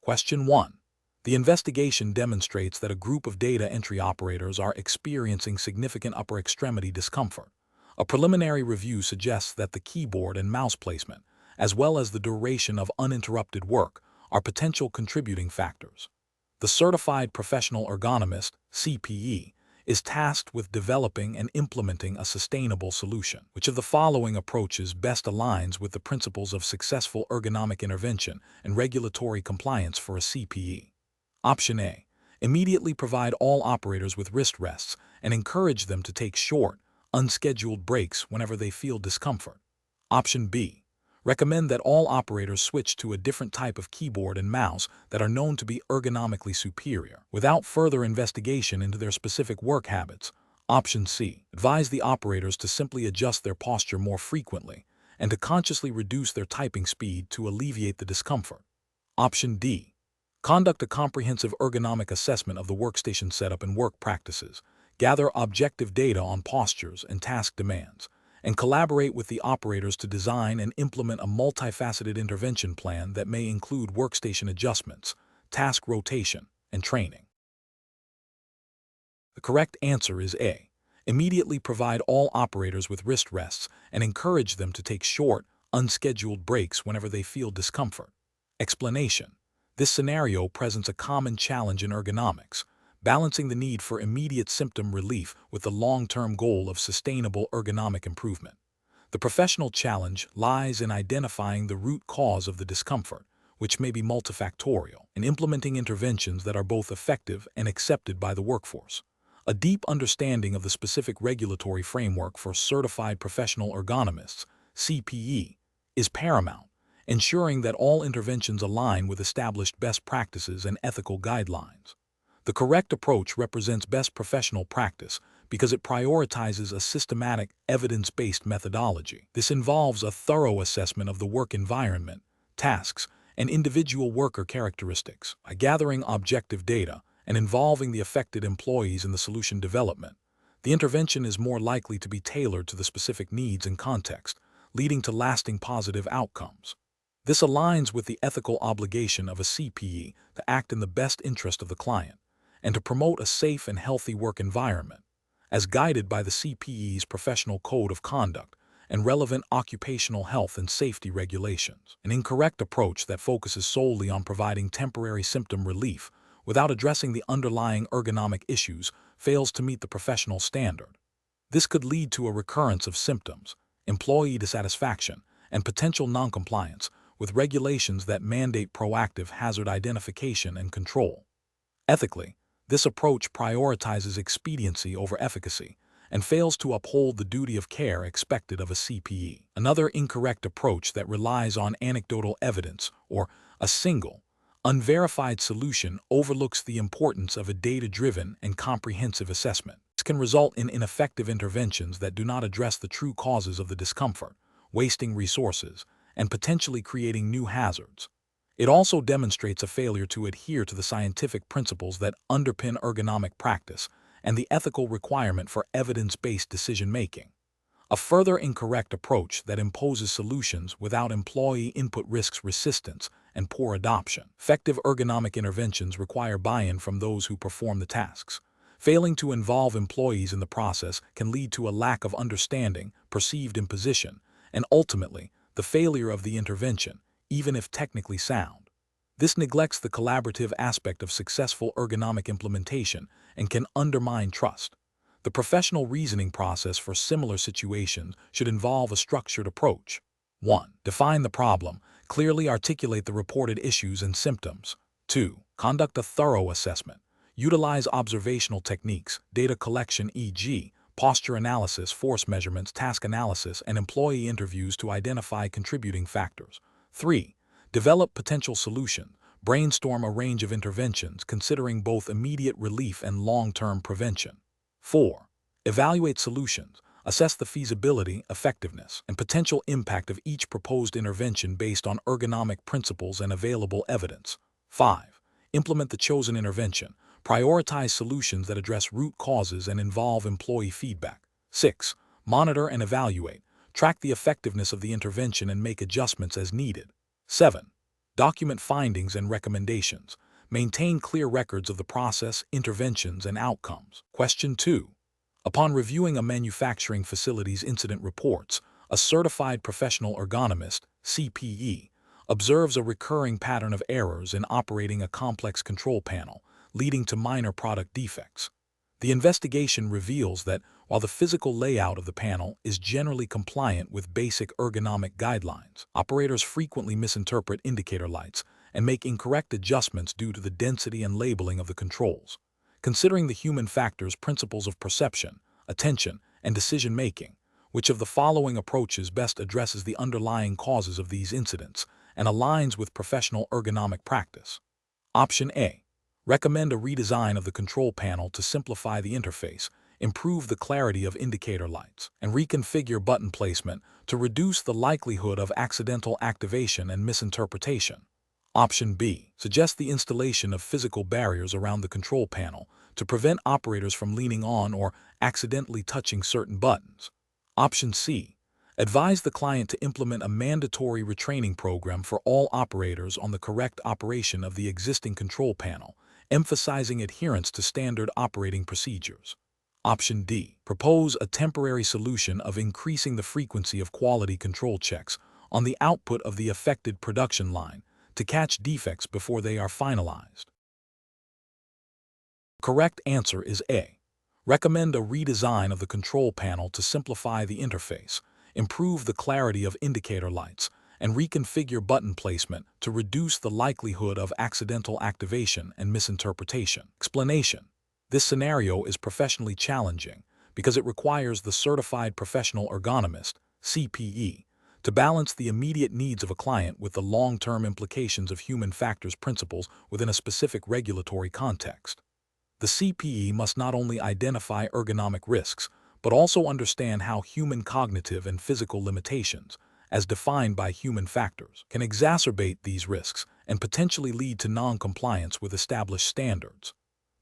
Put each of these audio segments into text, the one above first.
Question 1. The investigation demonstrates that a group of data entry operators are experiencing significant upper extremity discomfort. A preliminary review suggests that the keyboard and mouse placement, as well as the duration of uninterrupted work, are potential contributing factors. The Certified Professional Ergonomist, CPE, is tasked with developing and implementing a sustainable solution. Which of the following approaches best aligns with the principles of successful ergonomic intervention and regulatory compliance for a CPE? Option A. Immediately provide all operators with wrist rests and encourage them to take short, unscheduled breaks whenever they feel discomfort. Option B. Recommend that all operators switch to a different type of keyboard and mouse that are known to be ergonomically superior, without further investigation into their specific work habits. Option C. Advise the operators to simply adjust their posture more frequently and to consciously reduce their typing speed to alleviate the discomfort. Option D. Conduct a comprehensive ergonomic assessment of the workstation setup and work practices, gather objective data on postures and task demands, and collaborate with the operators to design and implement a multifaceted intervention plan that may include workstation adjustments, task rotation, and training. The correct answer is A. Immediately provide all operators with wrist rests and encourage them to take short, unscheduled breaks whenever they feel discomfort. Explanation: this scenario presents a common challenge in ergonomics, balancing the need for immediate symptom relief with the long-term goal of sustainable ergonomic improvement. The professional challenge lies in identifying the root cause of the discomfort, which may be multifactorial, and implementing interventions that are both effective and accepted by the workforce. A deep understanding of the specific regulatory framework for certified professional ergonomists, CPE, is paramount, ensuring that all interventions align with established best practices and ethical guidelines. The correct approach represents best professional practice because it prioritizes a systematic, evidence-based methodology. This involves a thorough assessment of the work environment, tasks, and individual worker characteristics. By gathering objective data and involving the affected employees in the solution development, the intervention is more likely to be tailored to the specific needs and context, leading to lasting positive outcomes. This aligns with the ethical obligation of a CPE to act in the best interest of the client and to promote a safe and healthy work environment, as guided by the CPE's professional code of conduct and relevant occupational health and safety regulations. An incorrect approach that focuses solely on providing temporary symptom relief without addressing the underlying ergonomic issues fails to meet the professional standard. This could lead to a recurrence of symptoms, employee dissatisfaction, and potential noncompliance with regulations that mandate proactive hazard identification and control. Ethically, this approach prioritizes expediency over efficacy and fails to uphold the duty of care expected of a CPE. Another incorrect approach that relies on anecdotal evidence or a single, unverified solution overlooks the importance of a data-driven and comprehensive assessment. This can result in ineffective interventions that do not address the true causes of the discomfort, wasting resources, and potentially creating new hazards. It also demonstrates a failure to adhere to the scientific principles that underpin ergonomic practice and the ethical requirement for evidence-based decision-making. A further incorrect approach that imposes solutions without employee input risks resistance and poor adoption. Effective ergonomic interventions require buy-in from those who perform the tasks. Failing to involve employees in the process can lead to a lack of understanding, perceived imposition, and ultimately, the failure of the intervention, even if technically sound. This neglects the collaborative aspect of successful ergonomic implementation and can undermine trust. The professional reasoning process for similar situations should involve a structured approach. 1. Define the problem. Clearly articulate the reported issues and symptoms. 2. Conduct a thorough assessment. Utilize observational techniques, data collection e.g., posture analysis, force measurements, task analysis, and employee interviews to identify contributing factors. 3. Develop potential solutions. Brainstorm a range of interventions considering both immediate relief and long-term prevention. 4. Evaluate solutions. Assess the feasibility, effectiveness, and potential impact of each proposed intervention based on ergonomic principles and available evidence. 5. Implement the chosen intervention. Prioritize solutions that address root causes and involve employee feedback. 6. Monitor and evaluate. Track the effectiveness of the intervention and make adjustments as needed. 7. Document findings and recommendations. Maintain clear records of the process, interventions, and outcomes. Question 2. Upon reviewing a manufacturing facility's incident reports, a certified professional ergonomist, CPE, observes a recurring pattern of errors in operating a complex control panel, leading to minor product defects. The investigation reveals that while the physical layout of the panel is generally compliant with basic ergonomic guidelines, operators frequently misinterpret indicator lights and make incorrect adjustments due to the density and labeling of the controls. Considering the human factors principles of perception, attention, and decision-making, which of the following approaches best addresses the underlying causes of these incidents and aligns with professional ergonomic practice? Option A. Recommend a redesign of the control panel to simplify the interface, improve the clarity of indicator lights, and reconfigure button placement to reduce the likelihood of accidental activation and misinterpretation. Option B. Suggest the installation of physical barriers around the control panel to prevent operators from leaning on or accidentally touching certain buttons. Option C. Advise the client to implement a mandatory retraining program for all operators on the correct operation of the existing control panel, emphasizing adherence to standard operating procedures. Option D. Propose a temporary solution of increasing the frequency of quality control checks on the output of the affected production line to catch defects before they are finalized. The correct answer is A. Recommend a redesign of the control panel to simplify the interface, improve the clarity of indicator lights, and reconfigure button placement to reduce the likelihood of accidental activation and misinterpretation. Explanation. This scenario is professionally challenging because it requires the certified professional ergonomist, CPE, to balance the immediate needs of a client with the long-term implications of human factors principles within a specific regulatory context. The CPE must not only identify ergonomic risks, but also understand how human cognitive and physical limitations, as defined by human factors, can exacerbate these risks and potentially lead to non-compliance with established standards.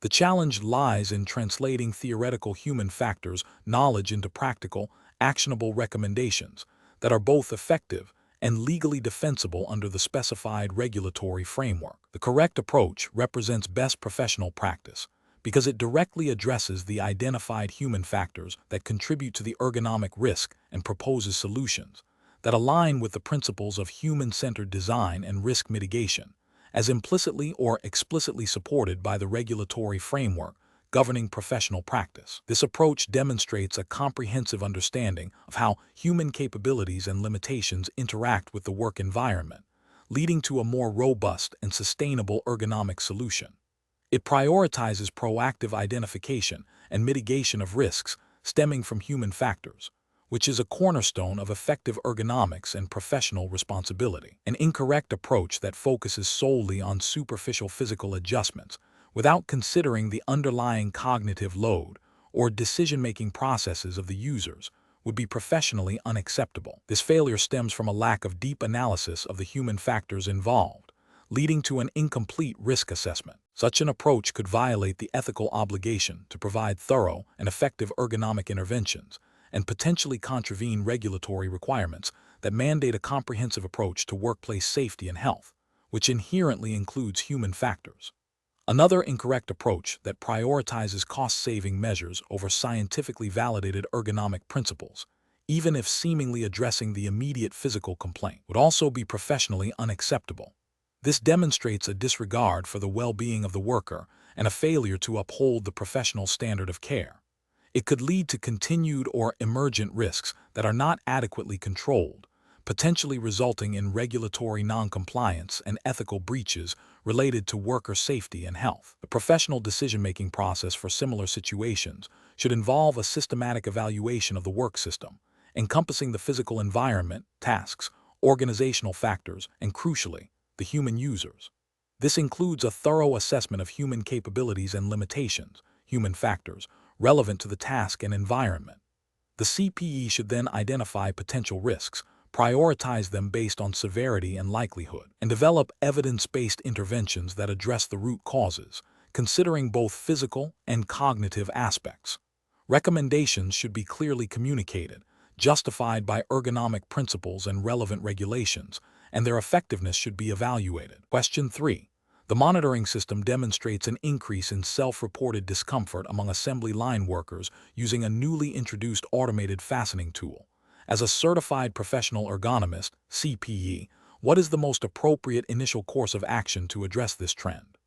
The challenge lies in translating theoretical human factors knowledge into practical, actionable recommendations that are both effective and legally defensible under the specified regulatory framework. The correct approach represents best professional practice because it directly addresses the identified human factors that contribute to the ergonomic risk and proposes solutions that align with the principles of human-centered design and risk mitigation, as implicitly or explicitly supported by the regulatory framework governing professional practice. This approach demonstrates a comprehensive understanding of how human capabilities and limitations interact with the work environment, leading to a more robust and sustainable ergonomic solution. It prioritizes proactive identification and mitigation of risks stemming from human factors, which is a cornerstone of effective ergonomics and professional responsibility. An incorrect approach that focuses solely on superficial physical adjustments without considering the underlying cognitive load or decision-making processes of the users would be professionally unacceptable. This failure stems from a lack of deep analysis of the human factors involved, leading to an incomplete risk assessment. Such an approach could violate the ethical obligation to provide thorough and effective ergonomic interventions and potentially contravene regulatory requirements that mandate a comprehensive approach to workplace safety and health, which inherently includes human factors. Another incorrect approach that prioritizes cost-saving measures over scientifically validated ergonomic principles, even if seemingly addressing the immediate physical complaint, would also be professionally unacceptable. This demonstrates a disregard for the well-being of the worker and a failure to uphold the professional standard of care. It could lead to continued or emergent risks that are not adequately controlled, potentially resulting in regulatory noncompliance and ethical breaches related to worker safety and health. The professional decision-making process for similar situations should involve a systematic evaluation of the work system, encompassing the physical environment, tasks, organizational factors, and crucially, the human users. This includes a thorough assessment of human capabilities and limitations, human factors, relevant to the task and environment. The CPE should then identify potential risks, prioritize them based on severity and likelihood, and develop evidence-based interventions that address the root causes, considering both physical and cognitive aspects. Recommendations should be clearly communicated, justified by ergonomic principles and relevant regulations, and their effectiveness should be evaluated. Question 3. The monitoring system demonstrates an increase in self-reported discomfort among assembly line workers using a newly introduced automated fastening tool. As a certified professional ergonomist, CPE, what is the most appropriate initial course of action to address this trend?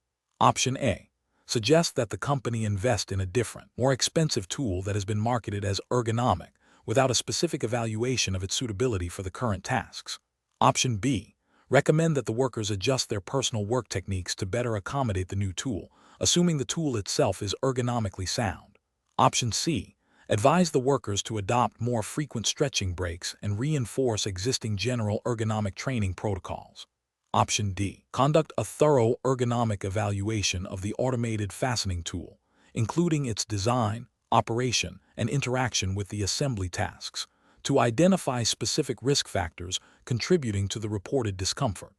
Option A. Suggest that the company invest in a different, more expensive tool that has been marketed as ergonomic, without a specific evaluation of its suitability for the current tasks. Option B. Recommend that the workers adjust their personal work techniques to better accommodate the new tool, assuming the tool itself is ergonomically sound. Option C. Advise the workers to adopt more frequent stretching breaks and reinforce existing general ergonomic training protocols. Option D. Conduct a thorough ergonomic evaluation of the automated fastening tool, including its design, operation, and interaction with the assembly tasks, to identify specific risk factors contributing to the reported discomfort.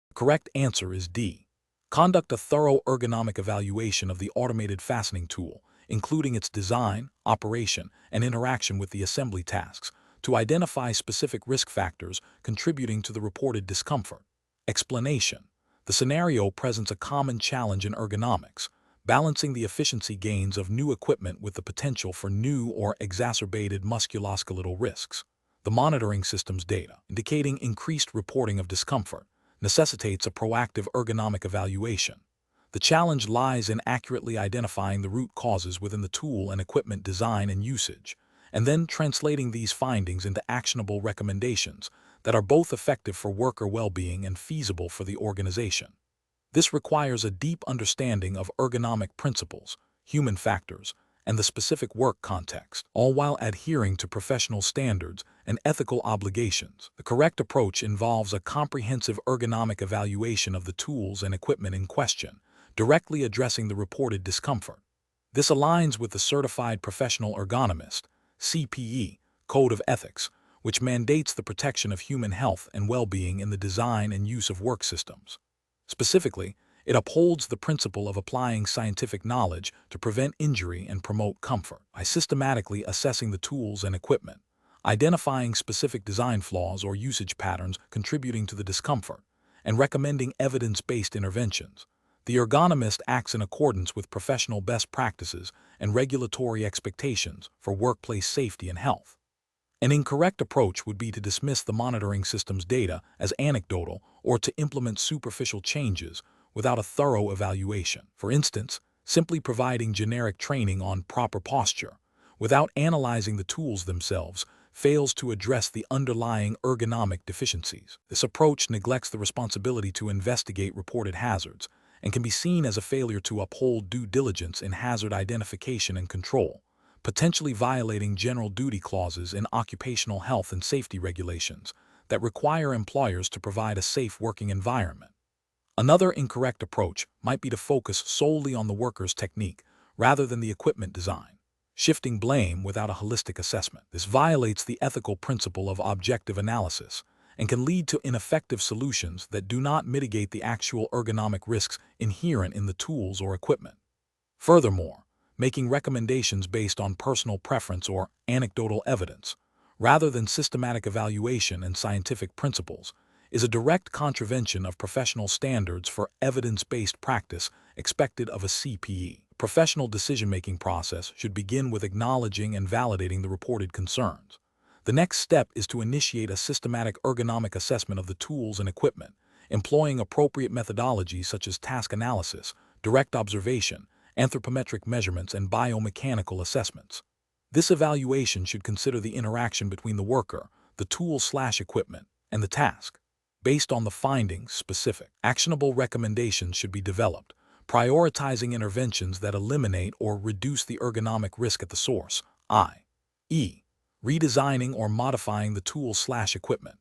The correct answer is D. Conduct a thorough ergonomic evaluation of the automated fastening tool, including its design, operation, and interaction with the assembly tasks, to identify specific risk factors contributing to the reported discomfort. Explanation. The scenario presents a common challenge in ergonomics, balancing the efficiency gains of new equipment with the potential for new or exacerbated musculoskeletal risks. The monitoring system's data, indicating increased reporting of discomfort, necessitates a proactive ergonomic evaluation. The challenge lies in accurately identifying the root causes within the tool and equipment design and usage, and then translating these findings into actionable recommendations that are both effective for worker well-being and feasible for the organization. This requires a deep understanding of ergonomic principles, human factors, and the specific work context, all while adhering to professional standards and ethical obligations. The correct approach involves a comprehensive ergonomic evaluation of the tools and equipment in question, directly addressing the reported discomfort. This aligns with the Certified Professional Ergonomist, CPE, Code of Ethics, which mandates the protection of human health and well-being in the design and use of work systems. Specifically, it upholds the principle of applying scientific knowledge to prevent injury and promote comfort by systematically assessing the tools and equipment, identifying specific design flaws or usage patterns contributing to the discomfort, and recommending evidence-based interventions. The ergonomist acts in accordance with professional best practices and regulatory expectations for workplace safety and health. An incorrect approach would be to dismiss the monitoring system's data as anecdotal or to implement superficial changes without a thorough evaluation. For instance, simply providing generic training on proper posture without analyzing the tools themselves fails to address the underlying ergonomic deficiencies. This approach neglects the responsibility to investigate reported hazards and can be seen as a failure to uphold due diligence in hazard identification and control, potentially violating general duty clauses in occupational health and safety regulations that require employers to provide a safe working environment. Another incorrect approach might be to focus solely on the worker's technique rather than the equipment design, shifting blame without a holistic assessment. This violates the ethical principle of objective analysis and can lead to ineffective solutions that do not mitigate the actual ergonomic risks inherent in the tools or equipment. Furthermore, making recommendations based on personal preference or anecdotal evidence, rather than systematic evaluation and scientific principles, is a direct contravention of professional standards for evidence-based practice expected of a CPE. The professional decision-making process should begin with acknowledging and validating the reported concerns. The next step is to initiate a systematic ergonomic assessment of the tools and equipment, employing appropriate methodologies such as task analysis, direct observation, anthropometric measurements, and biomechanical assessments. This evaluation should consider the interaction between the worker, the tool/equipment, and the task. Based on the findings, specific, actionable recommendations should be developed, prioritizing interventions that eliminate or reduce the ergonomic risk at the source, i.e., redesigning or modifying the tool/equipment.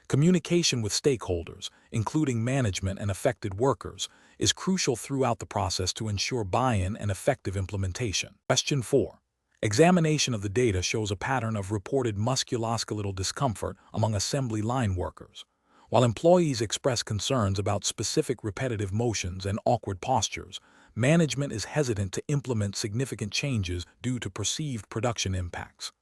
Communication with stakeholders, including management and affected workers, is crucial throughout the process to ensure buy-in and effective implementation. Question 4. Examination of the data shows a pattern of reported musculoskeletal discomfort among assembly line workers. While employees express concerns about specific repetitive motions and awkward postures, management is hesitant to implement significant changes due to perceived production impacts.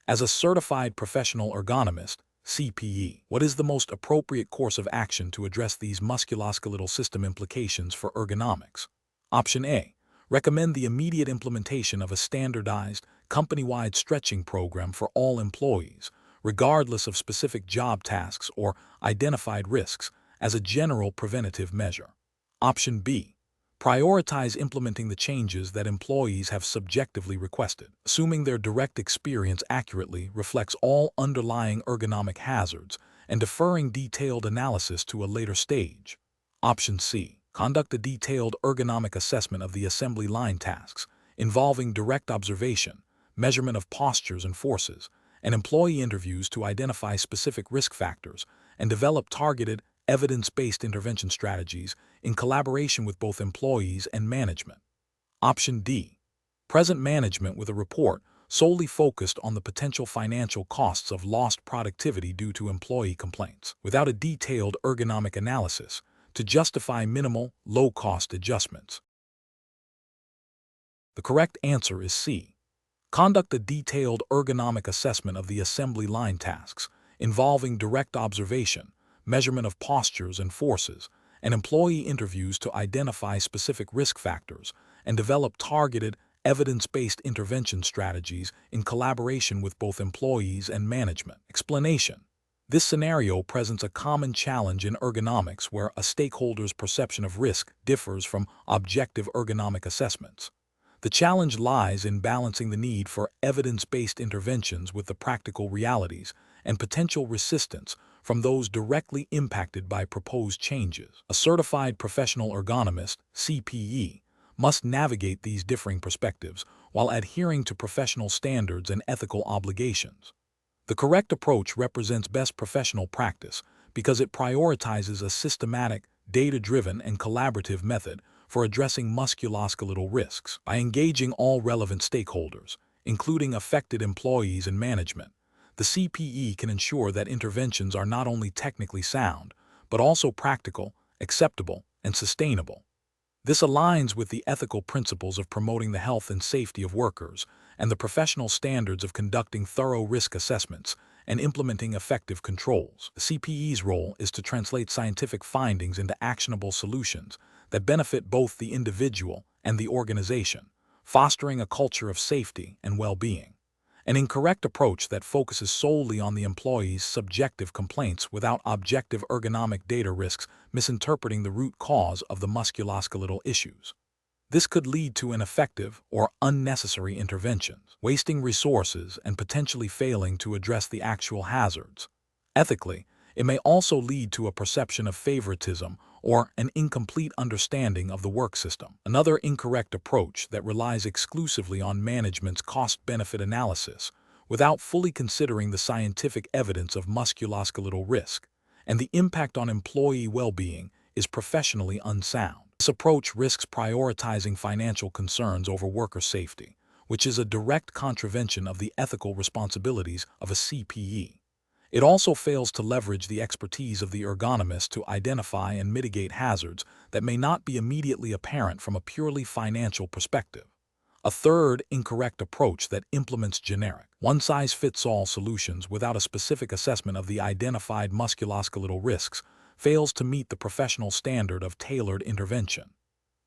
As a certified professional ergonomist, CPE. What is the most appropriate course of action to address these musculoskeletal system implications for ergonomics? Option A. Recommend the immediate implementation of a standardized, company-wide stretching program for all employees, regardless of specific job tasks or identified risks, as a general preventative measure. Option B. Prioritize implementing the changes that employees have subjectively requested, assuming their direct experience accurately reflects all underlying ergonomic hazards and deferring detailed analysis to a later stage. Option C. Conduct a detailed ergonomic assessment of the assembly line tasks, involving direct observation, measurement of postures and forces, and employee interviews to identify specific risk factors and develop targeted, evidence-based intervention strategies in collaboration with both employees and management. Option D. Present management with a report solely focused on the potential financial costs of lost productivity due to employee complaints, without a detailed ergonomic analysis to justify minimal, low-cost adjustments. The correct answer is C. Conduct a detailed ergonomic assessment of the assembly line tasks, involving direct observation, measurement of postures and forces, and employee interviews to identify specific risk factors and develop targeted, evidence-based intervention strategies in collaboration with both employees and management. Explanation. This scenario presents a common challenge in ergonomics where a stakeholder's perception of risk differs from objective ergonomic assessments. The challenge lies in balancing the need for evidence-based interventions with the practical realities and potential resistance from those directly impacted by proposed changes. A certified professional ergonomist, CPE, must navigate these differing perspectives while adhering to professional standards and ethical obligations. The correct approach represents best professional practice because it prioritizes a systematic, data-driven, and collaborative method for addressing musculoskeletal risks. By engaging all relevant stakeholders, including affected employees and management, the CPE can ensure that interventions are not only technically sound, but also practical, acceptable, and sustainable. This aligns with the ethical principles of promoting the health and safety of workers and the professional standards of conducting thorough risk assessments and implementing effective controls. The CPE's role is to translate scientific findings into actionable solutions that benefit both the individual and the organization, fostering a culture of safety and well-being. An incorrect approach that focuses solely on the employee's subjective complaints without objective ergonomic data risks misinterpreting the root cause of the musculoskeletal issues. This could lead to ineffective or unnecessary interventions, wasting resources and potentially failing to address the actual hazards. Ethically, it may also lead to a perception of favoritism or an incomplete understanding of the work system. Another incorrect approach that relies exclusively on management's cost-benefit analysis without fully considering the scientific evidence of musculoskeletal risk and the impact on employee well-being is professionally unsound. This approach risks prioritizing financial concerns over worker safety, which is a direct contravention of the ethical responsibilities of a CPE. It also fails to leverage the expertise of the ergonomist to identify and mitigate hazards that may not be immediately apparent from a purely financial perspective. A third incorrect approach that implements generic, one-size-fits-all solutions without a specific assessment of the identified musculoskeletal risks fails to meet the professional standard of tailored intervention.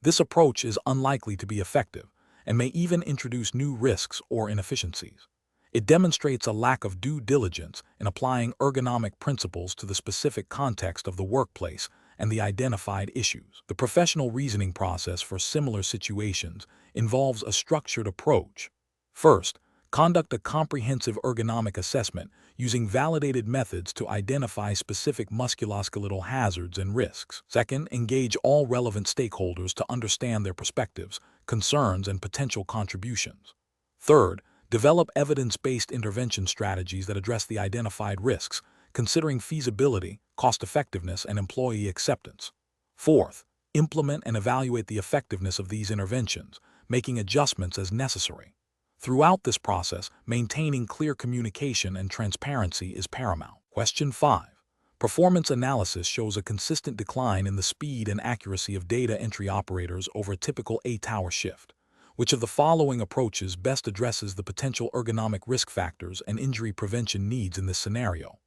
This approach is unlikely to be effective and may even introduce new risks or inefficiencies. It demonstrates a lack of due diligence in applying ergonomic principles to the specific context of the workplace and the identified issues. The professional reasoning process for similar situations involves a structured approach. First, conduct a comprehensive ergonomic assessment using validated methods to identify specific musculoskeletal hazards and risks. Second, engage all relevant stakeholders to understand their perspectives, concerns, and potential contributions. Third, develop evidence-based intervention strategies that address the identified risks, considering feasibility, cost-effectiveness, and employee acceptance. Fourth, implement and evaluate the effectiveness of these interventions, making adjustments as necessary. Throughout this process, maintaining clear communication and transparency is paramount. Question 5. Performance analysis shows a consistent decline in the speed and accuracy of data entry operators over a typical 8-hour shift. Which of the following approaches best addresses the potential ergonomic risk factors and injury prevention needs in this scenario?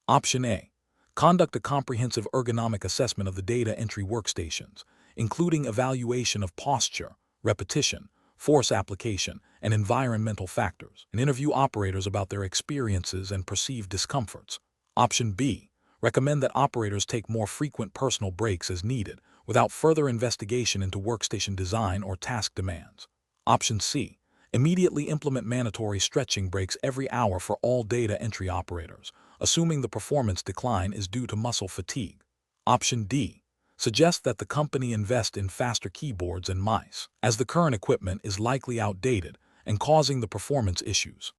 Option A. Conduct a comprehensive ergonomic assessment of the data entry workstations, including evaluation of posture, repetition, force application, and environmental factors, and interview operators about their experiences and perceived discomforts. Option B. Recommend that operators take more frequent personal breaks as needed, without further investigation into workstation design or task demands. Option C. Immediately implement mandatory stretching breaks every hour for all data entry operators, assuming the performance decline is due to muscle fatigue. Option D. Suggest that the company invest in faster keyboards and mice, as the current equipment is likely outdated and causing the performance issues.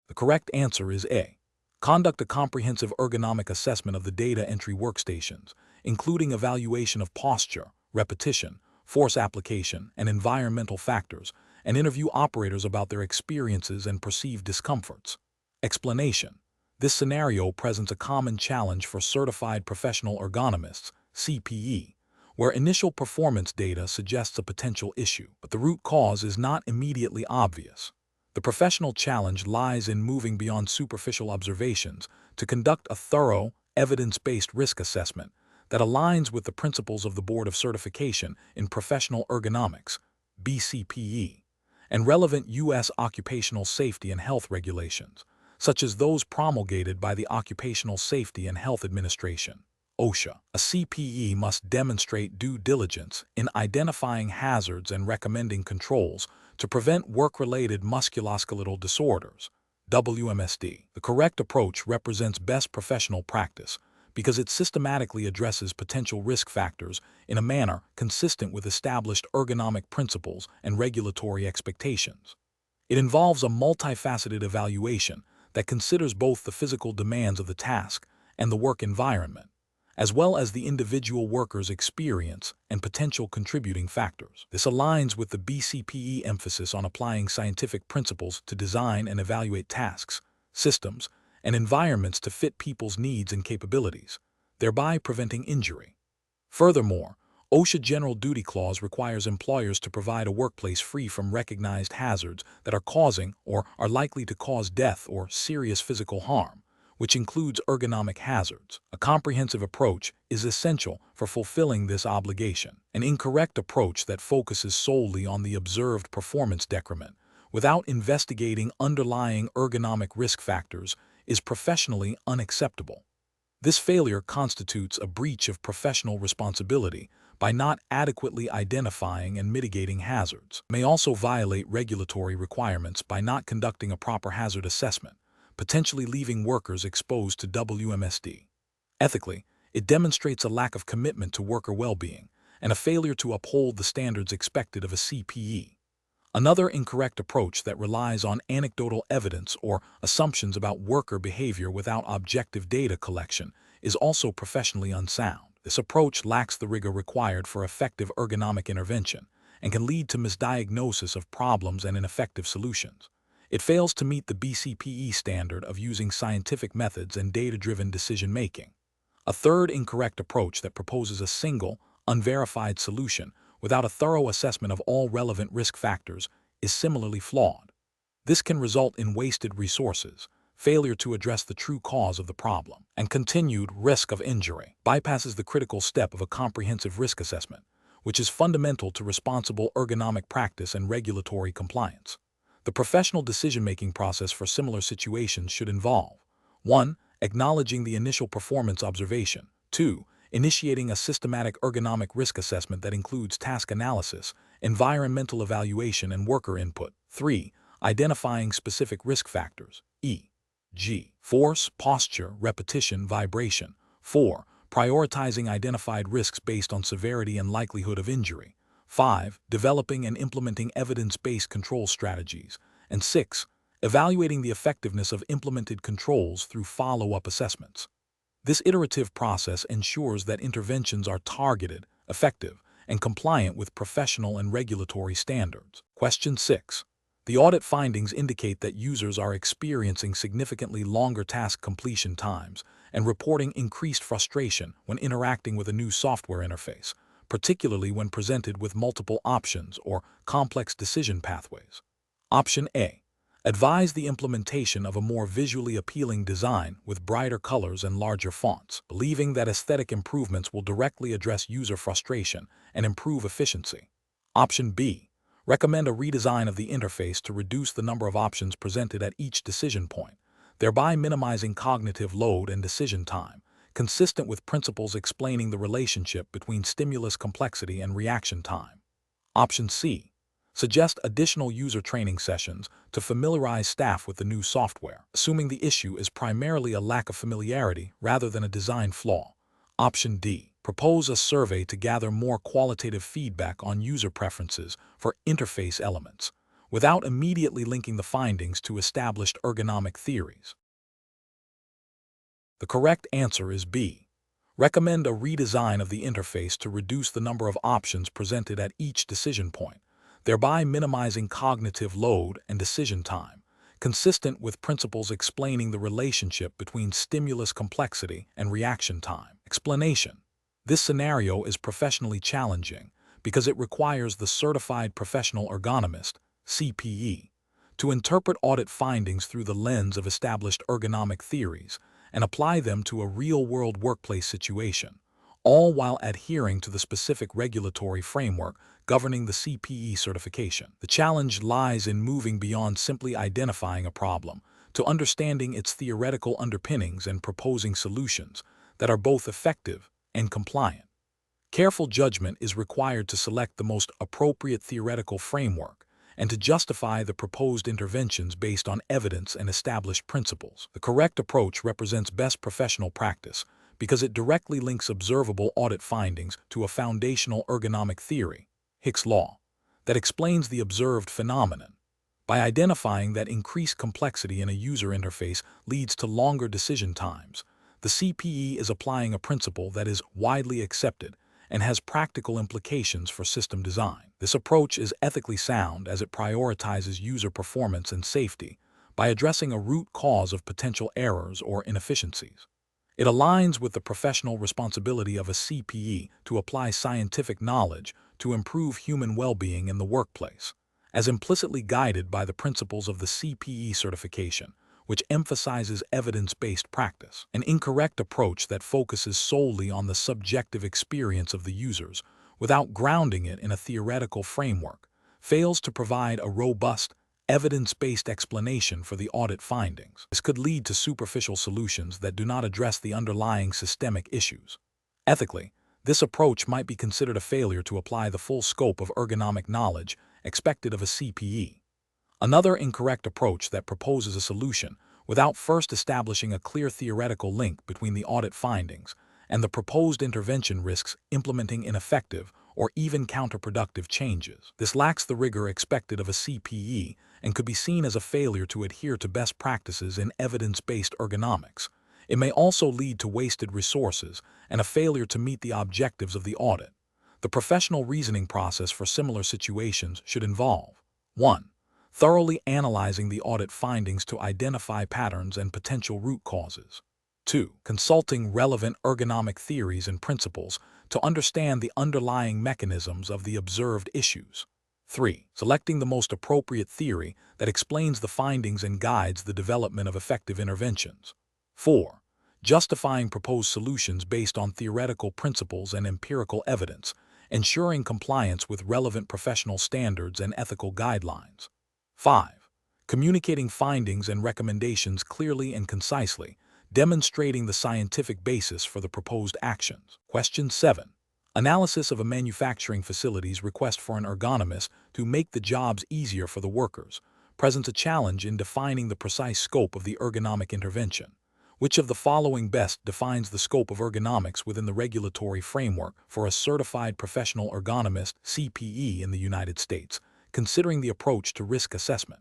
The correct answer is A. Conduct a comprehensive ergonomic assessment of the data entry workstations, including evaluation of posture, repetition, force application, and environmental factors, and interview operators about their experiences and perceived discomforts. Explanation. This scenario presents a common challenge for certified professional ergonomists, CPE, where initial performance data suggests a potential issue, but the root cause is not immediately obvious. The professional challenge lies in moving beyond superficial observations to conduct a thorough, evidence-based risk assessment that aligns with the principles of the Board of Certification in Professional Ergonomics, BCPE, and relevant U.S. occupational safety and health regulations, such as those promulgated by the Occupational Safety and Health Administration, OSHA. A CPE must demonstrate due diligence in identifying hazards and recommending controls to prevent work-related musculoskeletal disorders, WMSD. The correct approach represents best professional practice because it systematically addresses potential risk factors in a manner consistent with established ergonomic principles and regulatory expectations. It involves a multifaceted evaluation that considers both the physical demands of the task and the work environment, as well as the individual worker's experience and potential contributing factors. This aligns with the BCPE emphasis on applying scientific principles to design and evaluate tasks, systems, and environments to fit people's needs and capabilities, thereby preventing injury. Furthermore, OSHA General Duty Clause requires employers to provide a workplace free from recognized hazards that are causing or are likely to cause death or serious physical harm, which includes ergonomic hazards. A comprehensive approach is essential for fulfilling this obligation. An incorrect approach that focuses solely on the observed performance decrement without investigating underlying ergonomic risk factors is professionally unacceptable. This failure constitutes a breach of professional responsibility by not adequately identifying and mitigating hazards. It may also violate regulatory requirements by not conducting a proper hazard assessment, potentially leaving workers exposed to WMSD. Ethically, it demonstrates a lack of commitment to worker well-being and a failure to uphold the standards expected of a CPE. Another incorrect approach that relies on anecdotal evidence or assumptions about worker behavior without objective data collection is also professionally unsound. This approach lacks the rigor required for effective ergonomic intervention and can lead to misdiagnosis of problems and ineffective solutions. It fails to meet the BCPE standard of using scientific methods and data-driven decision-making. A third incorrect approach that proposes a single, unverified solution without a thorough assessment of all relevant risk factors is similarly flawed. This can result in wasted resources, failure to address the true cause of the problem, and continued risk of injury. Bypasses the critical step of a comprehensive risk assessment, which is fundamental to responsible ergonomic practice and regulatory compliance. The professional decision-making process for similar situations should involve 1. Acknowledging the initial performance observation. 2. Initiating a systematic ergonomic risk assessment that includes task analysis, environmental evaluation, and worker input. 3. Identifying specific risk factors, e.g., force, posture, repetition, vibration. 4. Prioritizing identified risks based on severity and likelihood of injury. 5. Developing and implementing evidence-based control strategies. And 6. Evaluating the effectiveness of implemented controls through follow-up assessments. This iterative process ensures that interventions are targeted, effective, and compliant with professional and regulatory standards. Question 6. The audit findings indicate that users are experiencing significantly longer task completion times and reporting increased frustration when interacting with a new software interface, particularly when presented with multiple options or complex decision pathways. Option A. Advise the implementation of a more visually appealing design with brighter colors and larger fonts, believing that aesthetic improvements will directly address user frustration and improve efficiency. Option B. Recommend a redesign of the interface to reduce the number of options presented at each decision point, thereby minimizing cognitive load and decision time, consistent with principles explaining the relationship between stimulus complexity and reaction time. Option C. Suggest additional user training sessions to familiarize staff with the new software, assuming the issue is primarily a lack of familiarity rather than a design flaw. Option D. Propose a survey to gather more qualitative feedback on user preferences for interface elements, without immediately linking the findings to established ergonomic theories. The correct answer is B. Recommend a redesign of the interface to reduce the number of options presented at each decision point, thereby minimizing cognitive load and decision time, consistent with principles explaining the relationship between stimulus complexity and reaction time. Explanation. This scenario is professionally challenging because it requires the Certified Professional Ergonomist, CPE, to interpret audit findings through the lens of established ergonomic theories and apply them to a real-world workplace situation, all while adhering to the specific regulatory framework governing the CPE certification. The challenge lies in moving beyond simply identifying a problem to understanding its theoretical underpinnings and proposing solutions that are both effective and compliant. Careful judgment is required to select the most appropriate theoretical framework and to justify the proposed interventions based on evidence and established principles. The correct approach represents best professional practice because it directly links observable audit findings to a foundational ergonomic theory, Hick's law, that explains the observed phenomenon. By identifying that increased complexity in a user interface leads to longer decision times, the CPE is applying a principle that is widely accepted and has practical implications for system design. This approach is ethically sound as it prioritizes user performance and safety by addressing a root cause of potential errors or inefficiencies. It aligns with the professional responsibility of a CPE to apply scientific knowledge to improve human well-being in the workplace, as implicitly guided by the principles of the CPE certification, which emphasizes evidence-based practice. An incorrect approach that focuses solely on the subjective experience of the users without grounding it in a theoretical framework fails to provide a robust, evidence-based explanation for the audit findings. This could lead to superficial solutions that do not address the underlying systemic issues. Ethically, this approach might be considered a failure to apply the full scope of ergonomic knowledge expected of a CPE. Another incorrect approach that proposes a solution without first establishing a clear theoretical link between the audit findings and the proposed intervention risks implementing ineffective or even counterproductive changes. This lacks the rigor expected of a CPE and could be seen as a failure to adhere to best practices in evidence-based ergonomics. It may also lead to wasted resources and a failure to meet the objectives of the audit. The professional reasoning process for similar situations should involve 1. Thoroughly analyzing the audit findings to identify patterns and potential root causes. 2. Consulting relevant ergonomic theories and principles to understand the underlying mechanisms of the observed issues. 3. Selecting the most appropriate theory that explains the findings and guides the development of effective interventions. 4. Justifying proposed solutions based on theoretical principles and empirical evidence, ensuring compliance with relevant professional standards and ethical guidelines. 5. Communicating findings and recommendations clearly and concisely, demonstrating the scientific basis for the proposed actions. Question 7. Analysis of a manufacturing facility's request for an ergonomist to make the jobs easier for the workers presents a challenge in defining the precise scope of the ergonomic intervention. Which of the following best defines the scope of ergonomics within the regulatory framework for a certified professional ergonomist (CPE) in the United States, considering the approach to risk assessment?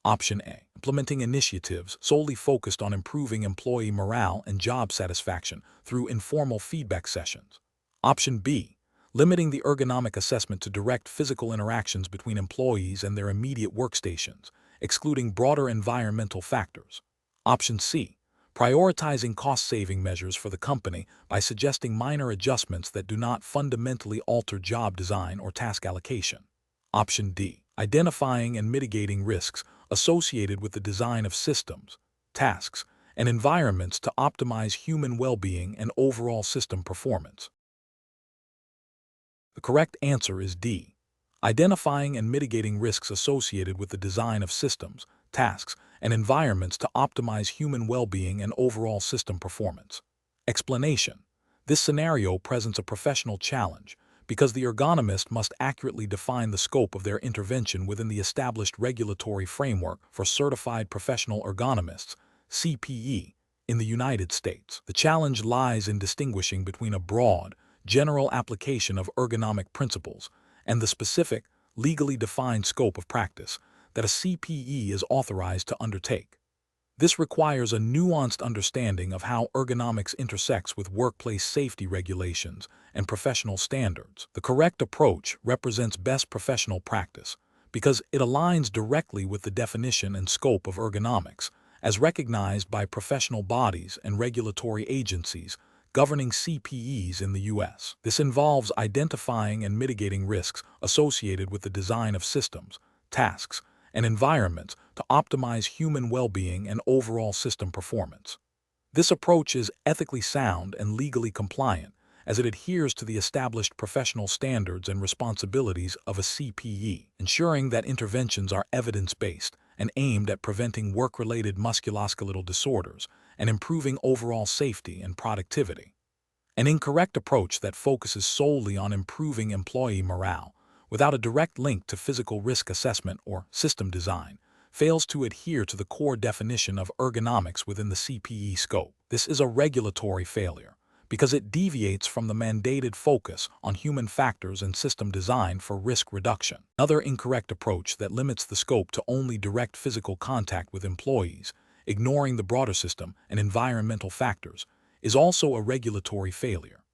Option A. Implementing initiatives solely focused on improving employee morale and job satisfaction through informal feedback sessions. Option B. Limiting the ergonomic assessment to direct physical interactions between employees and their immediate workstations, excluding broader environmental factors. Option C. Prioritizing cost-saving measures for the company by suggesting minor adjustments that do not fundamentally alter job design or task allocation. Option D. Identifying and mitigating risks associated with the design of systems, tasks, and environments to optimize human well-being and overall system performance. The correct answer is D. Identifying and mitigating risks associated with the design of systems, tasks, and environments to optimize human well-being and overall system performance. Explanation: this scenario presents a professional challenge because the ergonomist must accurately define the scope of their intervention within the established regulatory framework for certified professional ergonomists, CPE, in the United States. The challenge lies in distinguishing between a broad, general application of ergonomic principles and the specific, legally defined scope of practice that a CPE is authorized to undertake. This requires a nuanced understanding of how ergonomics intersects with workplace safety regulations and professional standards. The correct approach represents best professional practice because it aligns directly with the definition and scope of ergonomics as recognized by professional bodies and regulatory agencies governing CPEs in the U.S. This involves identifying and mitigating risks associated with the design of systems, tasks, and environments to optimize human well-being and overall system performance. This approach is ethically sound and legally compliant as it adheres to the established professional standards and responsibilities of a CPE, ensuring that interventions are evidence-based and aimed at preventing work-related musculoskeletal disorders and improving overall safety and productivity. An incorrect approach that focuses solely on improving employee morale without a direct link to physical risk assessment or system design fails to adhere to the core definition of ergonomics within the CPE scope. This is a regulatory failure because it deviates from the mandated focus on human factors and system design for risk reduction. Another incorrect approach that limits the scope to only direct physical contact with employees, ignoring the broader system and environmental factors, is also a regulatory failure.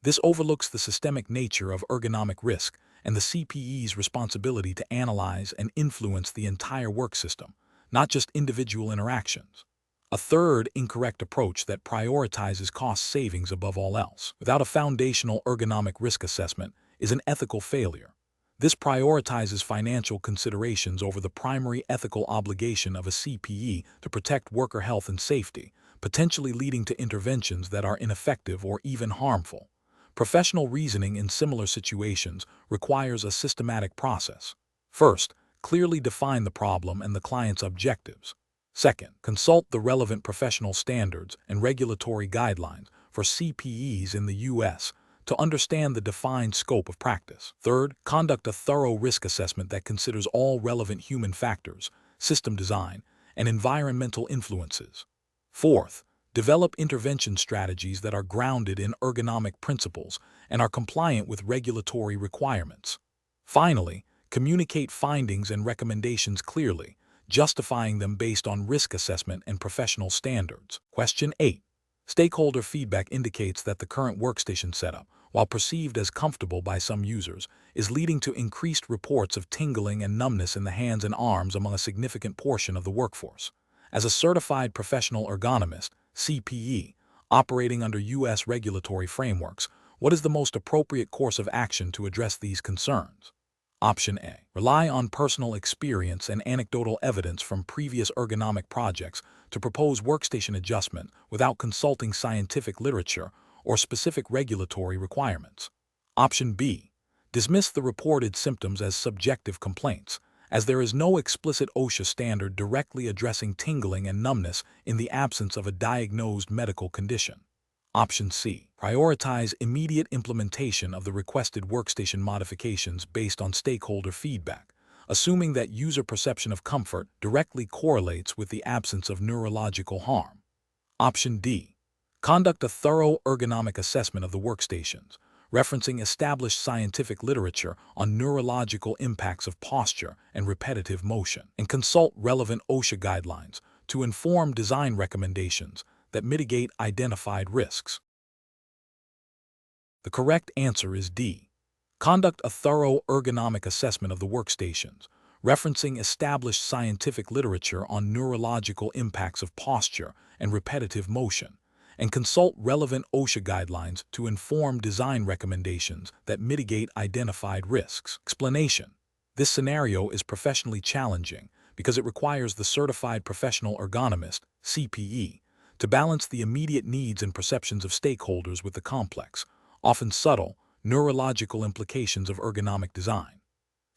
This overlooks the systemic nature of ergonomic risk and the CPE's responsibility to analyze and influence the entire work system, not just individual interactions. A third incorrect approach that prioritizes cost savings above all else, without a foundational ergonomic risk assessment, is an ethical failure. This prioritizes financial considerations over the primary ethical obligation of a CPE to protect worker health and safety, potentially leading to interventions that are ineffective or even harmful. Professional reasoning in similar situations requires a systematic process. First, clearly define the problem and the client's objectives. Second, consult the relevant professional standards and regulatory guidelines for CPEs in the U.S. to understand the defined scope of practice. Third, conduct a thorough risk assessment that considers all relevant human factors, system design, and environmental influences. Fourth, develop intervention strategies that are grounded in ergonomic principles and are compliant with regulatory requirements. Finally, communicate findings and recommendations clearly, justifying them based on risk assessment and professional standards. Question 8. Stakeholder feedback indicates that the current workstation setup, while perceived as comfortable by some users, is leading to increased reports of tingling and numbness in the hands and arms among a significant portion of the workforce. As a certified professional ergonomist, CPE, operating under U.S. regulatory frameworks, what is the most appropriate course of action to address these concerns? Option A. Rely on personal experience and anecdotal evidence from previous ergonomic projects to propose workstation adjustment without consulting scientific literature or specific regulatory requirements. Option B. Dismiss the reported symptoms as subjective complaints, as there is no explicit OSHA standard directly addressing tingling and numbness in the absence of a diagnosed medical condition. Option C. Prioritize immediate implementation of the requested workstation modifications based on stakeholder feedback, assuming that user perception of comfort directly correlates with the absence of neurological harm. Option D. Conduct a thorough ergonomic assessment of the workstations, referencing established scientific literature on neurological impacts of posture and repetitive motion, and consult relevant OSHA guidelines to inform design recommendations that mitigate identified risks. The correct answer is D. Conduct a thorough ergonomic assessment of the workstations, referencing established scientific literature on neurological impacts of posture and repetitive motion, and consult relevant OSHA guidelines to inform design recommendations that mitigate identified risks. Explanation: this scenario is professionally challenging because it requires the certified professional ergonomist, CPE, to balance the immediate needs and perceptions of stakeholders with the complex, often subtle, neurological implications of ergonomic design.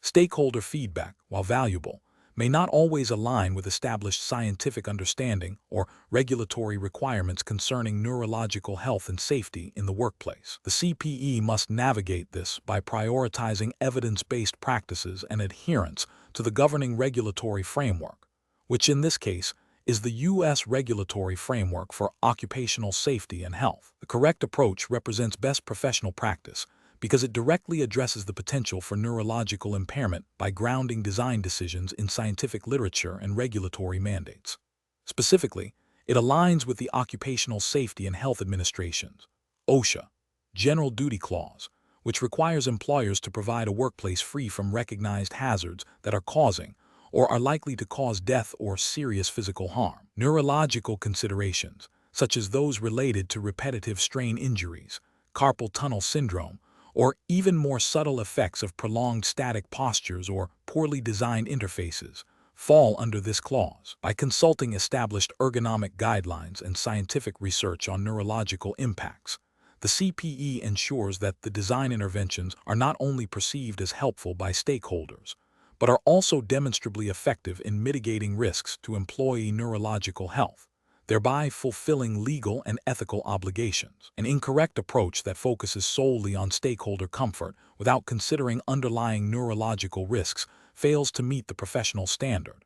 Stakeholder feedback, while valuable, may not always align with established scientific understanding or regulatory requirements concerning neurological health and safety in the workplace. The CPE must navigate this by prioritizing evidence-based practices and adherence to the governing regulatory framework, which in this case is the U.S. Regulatory Framework for Occupational Safety and Health. The correct approach represents best professional practice because it directly addresses the potential for neurological impairment by grounding design decisions in scientific literature and regulatory mandates. Specifically, it aligns with the Occupational Safety and Health Administration's OSHA General Duty Clause, which requires employers to provide a workplace free from recognized hazards that are causing or are likely to cause death or serious physical harm. Neurological considerations, such as those related to repetitive strain injuries, carpal tunnel syndrome, or even more subtle effects of prolonged static postures or poorly designed interfaces, fall under this clause. By consulting established ergonomic guidelines and scientific research on neurological impacts, the CPE ensures that the design interventions are not only perceived as helpful by stakeholders, but are also demonstrably effective in mitigating risks to employee neurological health, thereby fulfilling legal and ethical obligations. An incorrect approach that focuses solely on stakeholder comfort without considering underlying neurological risks fails to meet the professional standard.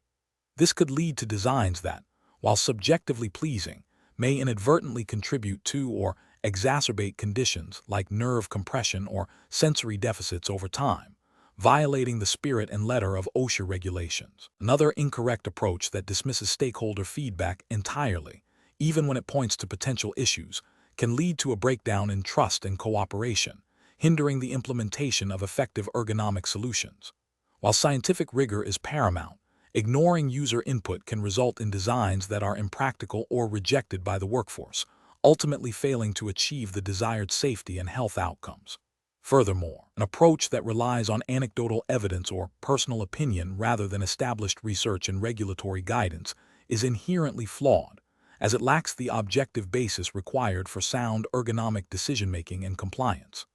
This could lead to designs that, while subjectively pleasing, may inadvertently contribute to or exacerbate conditions like nerve compression or sensory deficits over time, violating the spirit and letter of OSHA regulations. Another incorrect approach that dismisses stakeholder feedback entirely, even when it points to potential issues, can lead to a breakdown in trust and cooperation, hindering the implementation of effective ergonomic solutions. While scientific rigor is paramount, ignoring user input can result in designs that are impractical or rejected by the workforce, ultimately failing to achieve the desired safety and health outcomes. Furthermore, an approach that relies on anecdotal evidence or personal opinion rather than established research and regulatory guidance is inherently flawed, as it lacks the objective basis required for sound ergonomic decision-making and compliance.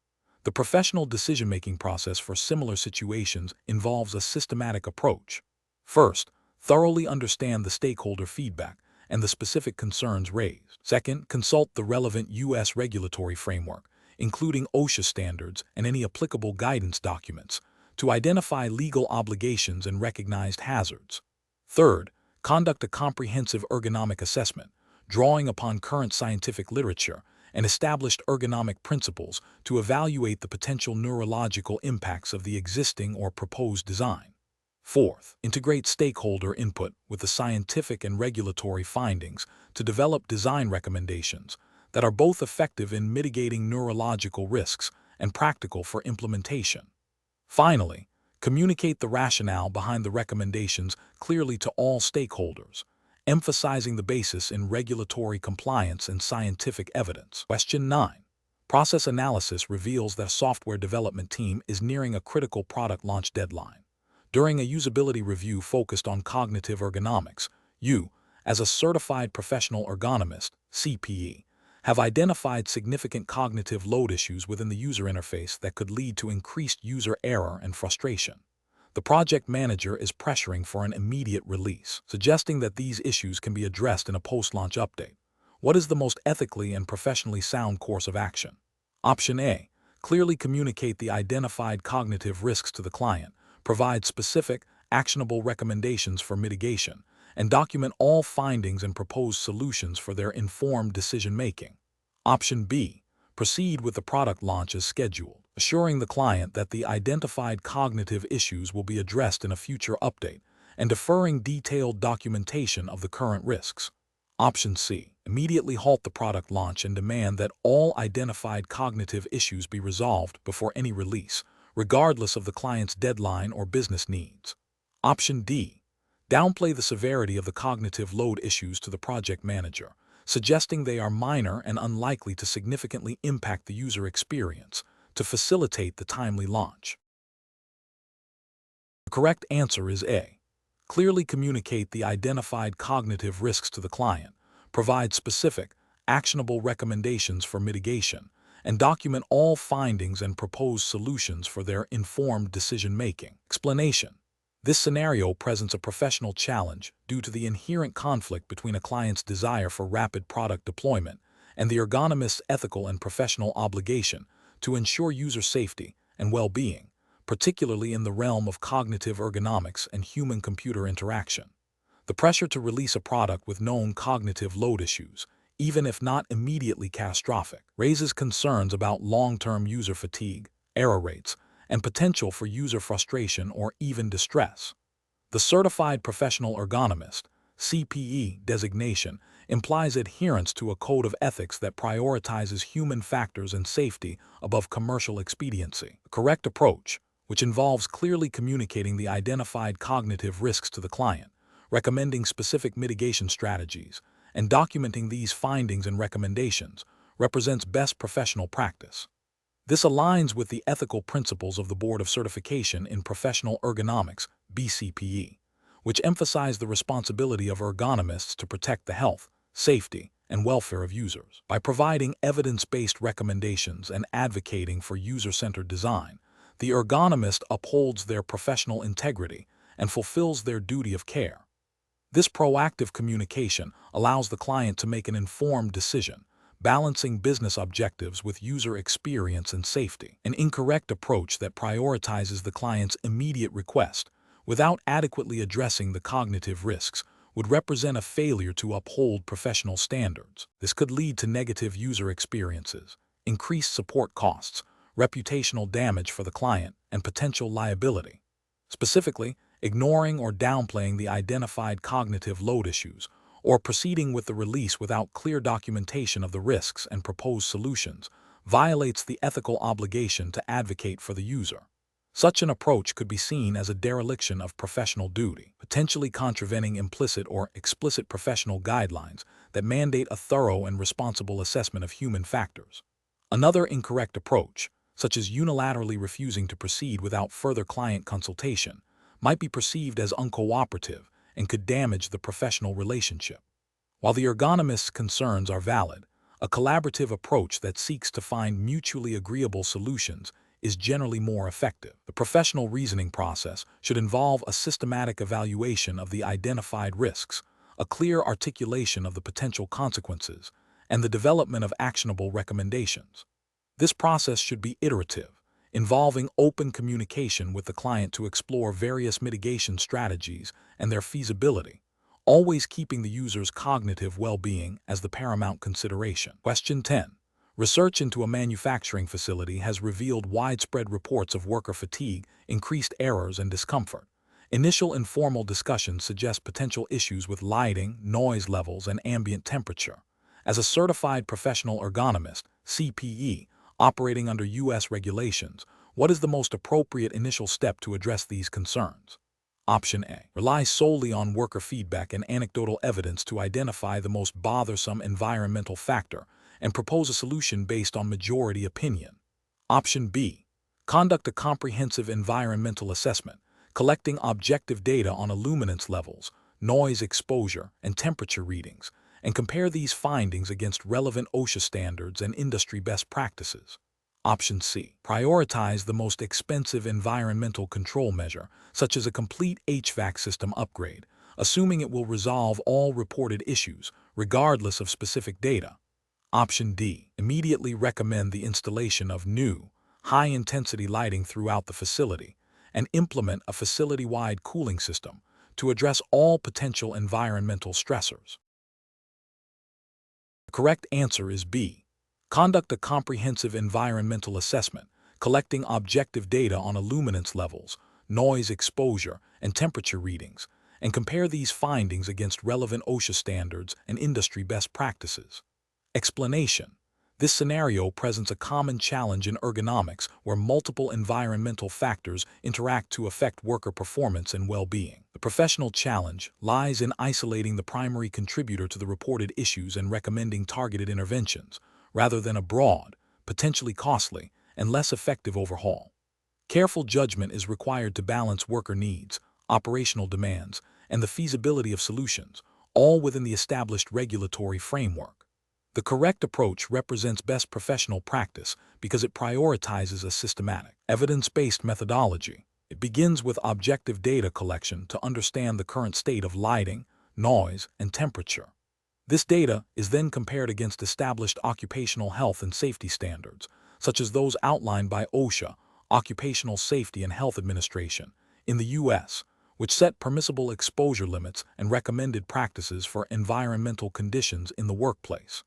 The professional decision-making process for similar situations involves a systematic approach. First, thoroughly understand the stakeholder feedback and the specific concerns raised. Second, consult the relevant U.S. regulatory framework, including OSHA standards and any applicable guidance documents, to identify legal obligations and recognized hazards. Third, conduct a comprehensive ergonomic assessment, drawing upon current scientific literature and established ergonomic principles to evaluate the potential neurological impacts of the existing or proposed design. Fourth, integrate stakeholder input with the scientific and regulatory findings to develop design recommendations that are both effective in mitigating neurological risks and practical for implementation. Finally, communicate the rationale behind the recommendations clearly to all stakeholders, emphasizing the basis in regulatory compliance and scientific evidence. Question 9. Process analysis reveals that a software development team is nearing a critical product launch deadline. During a usability review focused on cognitive ergonomics, you, as a certified professional ergonomist, CPE, have identified significant cognitive load issues within the user interface that could lead to increased user error and frustration. The project manager is pressuring for an immediate release, suggesting that these issues can be addressed in a post-launch update. What is the most ethically and professionally sound course of action? Option A. Clearly communicate the identified cognitive risks to the client, provide specific, actionable recommendations for mitigation, and document all findings and proposed solutions for their informed decision-making. Option B. Proceed with the product launch as scheduled, assuring the client that the identified cognitive issues will be addressed in a future update, and deferring detailed documentation of the current risks. Option C. Immediately halt the product launch and demand that all identified cognitive issues be resolved before any release, regardless of the client's deadline or business needs. Option D. Downplay the severity of the cognitive load issues to the project manager, suggesting they are minor and unlikely to significantly impact the user experience to facilitate the timely launch. The correct answer is A. Clearly communicate the identified cognitive risks to the client, provide specific, actionable recommendations for mitigation, and document all findings and propose solutions for their informed decision-making. Explanation. This scenario presents a professional challenge due to the inherent conflict between a client's desire for rapid product deployment and the ergonomist's ethical and professional obligation to ensure user safety and well-being, particularly in the realm of cognitive ergonomics and human-computer interaction. The pressure to release a product with known cognitive load issues, even if not immediately catastrophic, raises concerns about long-term user fatigue, error rates, and potential for user frustration or even distress. The Certified Professional Ergonomist (CPE) designation implies adherence to a code of ethics that prioritizes human factors and safety above commercial expediency. The correct approach, which involves clearly communicating the identified cognitive risks to the client, recommending specific mitigation strategies, and documenting these findings and recommendations, represents best professional practice. This aligns with the ethical principles of the Board of Certification in Professional Ergonomics (BCPE), which emphasize the responsibility of ergonomists to protect the health, safety, and welfare of users. By providing evidence-based recommendations and advocating for user-centered design, the ergonomist upholds their professional integrity and fulfills their duty of care. This proactive communication allows the client to make an informed decision, balancing business objectives with user experience and safety. An incorrect approach that prioritizes the client's immediate request without adequately addressing the cognitive risks would represent a failure to uphold professional standards. This could lead to negative user experiences, increased support costs, reputational damage for the client, and potential liability. Specifically, ignoring or downplaying the identified cognitive load issues, or proceeding with the release without clear documentation of the risks and proposed solutions, violates the ethical obligation to advocate for the user. Such an approach could be seen as a dereliction of professional duty, potentially contravening implicit or explicit professional guidelines that mandate a thorough and responsible assessment of human factors. Another incorrect approach, such as unilaterally refusing to proceed without further client consultation, might be perceived as uncooperative and could damage the professional relationship. While the ergonomist's concerns are valid, a collaborative approach that seeks to find mutually agreeable solutions is generally more effective. The professional reasoning process should involve a systematic evaluation of the identified risks, a clear articulation of the potential consequences, and the development of actionable recommendations. This process should be iterative, involving open communication with the client to explore various mitigation strategies and their feasibility, always keeping the user's cognitive well-being as the paramount consideration. Question 10. Research into a manufacturing facility has revealed widespread reports of worker fatigue, increased errors, and discomfort. Initial informal discussions suggest potential issues with lighting, noise levels, and ambient temperature. As a certified professional ergonomist, CPE, operating under U.S. regulations, what is the most appropriate initial step to address these concerns? Option A. Rely solely on worker feedback and anecdotal evidence to identify the most bothersome environmental factor and propose a solution based on majority opinion. Option B. Conduct a comprehensive environmental assessment, collecting objective data on illuminance levels, noise exposure, and temperature readings, and compare these findings against relevant OSHA standards and industry best practices. Option C. Prioritize the most expensive environmental control measure, such as a complete HVAC system upgrade, assuming it will resolve all reported issues, regardless of specific data. Option D. Immediately recommend the installation of new, high-intensity lighting throughout the facility, and implement a facility-wide cooling system to address all potential environmental stressors. The correct answer is B. Conduct a comprehensive environmental assessment, collecting objective data on illuminance levels, noise exposure, and temperature readings, and compare these findings against relevant OSHA standards and industry best practices. Explanation. This scenario presents a common challenge in ergonomics where multiple environmental factors interact to affect worker performance and well-being. The professional challenge lies in isolating the primary contributor to the reported issues and recommending targeted interventions, rather than a broad, potentially costly, and less effective overhaul. Careful judgment is required to balance worker needs, operational demands, and the feasibility of solutions, all within the established regulatory framework. The correct approach represents best professional practice because it prioritizes a systematic, evidence-based methodology. It begins with objective data collection to understand the current state of lighting, noise, and temperature. This data is then compared against established occupational health and safety standards, such as those outlined by OSHA, Occupational Safety and Health Administration, in the U.S., which set permissible exposure limits and recommended practices for environmental conditions in the workplace.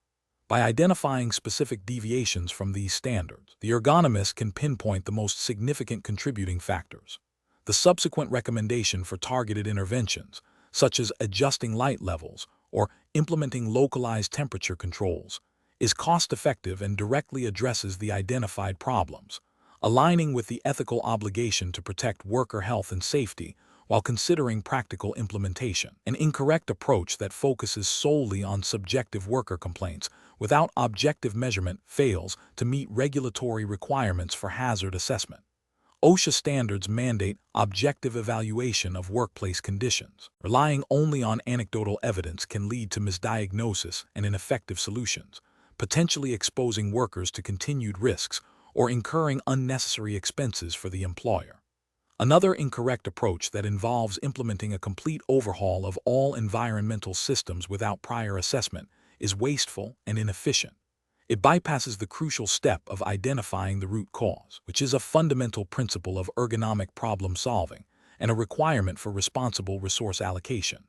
By identifying specific deviations from these standards, the ergonomist can pinpoint the most significant contributing factors. The subsequent recommendation for targeted interventions, such as adjusting light levels or implementing localized temperature controls, is cost-effective and directly addresses the identified problems, aligning with the ethical obligation to protect worker health and safety while considering practical implementation. An incorrect approach that focuses solely on subjective worker complaints without objective measurement fails to meet regulatory requirements for hazard assessment. OSHA standards mandate objective evaluation of workplace conditions. Relying only on anecdotal evidence can lead to misdiagnosis and ineffective solutions, potentially exposing workers to continued risks or incurring unnecessary expenses for the employer. Another incorrect approach that involves implementing a complete overhaul of all environmental systems without prior assessment is wasteful and inefficient. It bypasses the crucial step of identifying the root cause, which is a fundamental principle of ergonomic problem solving and a requirement for responsible resource allocation.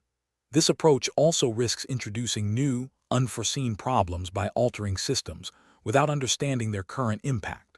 This approach also risks introducing new, unforeseen problems by altering systems without understanding their current impact.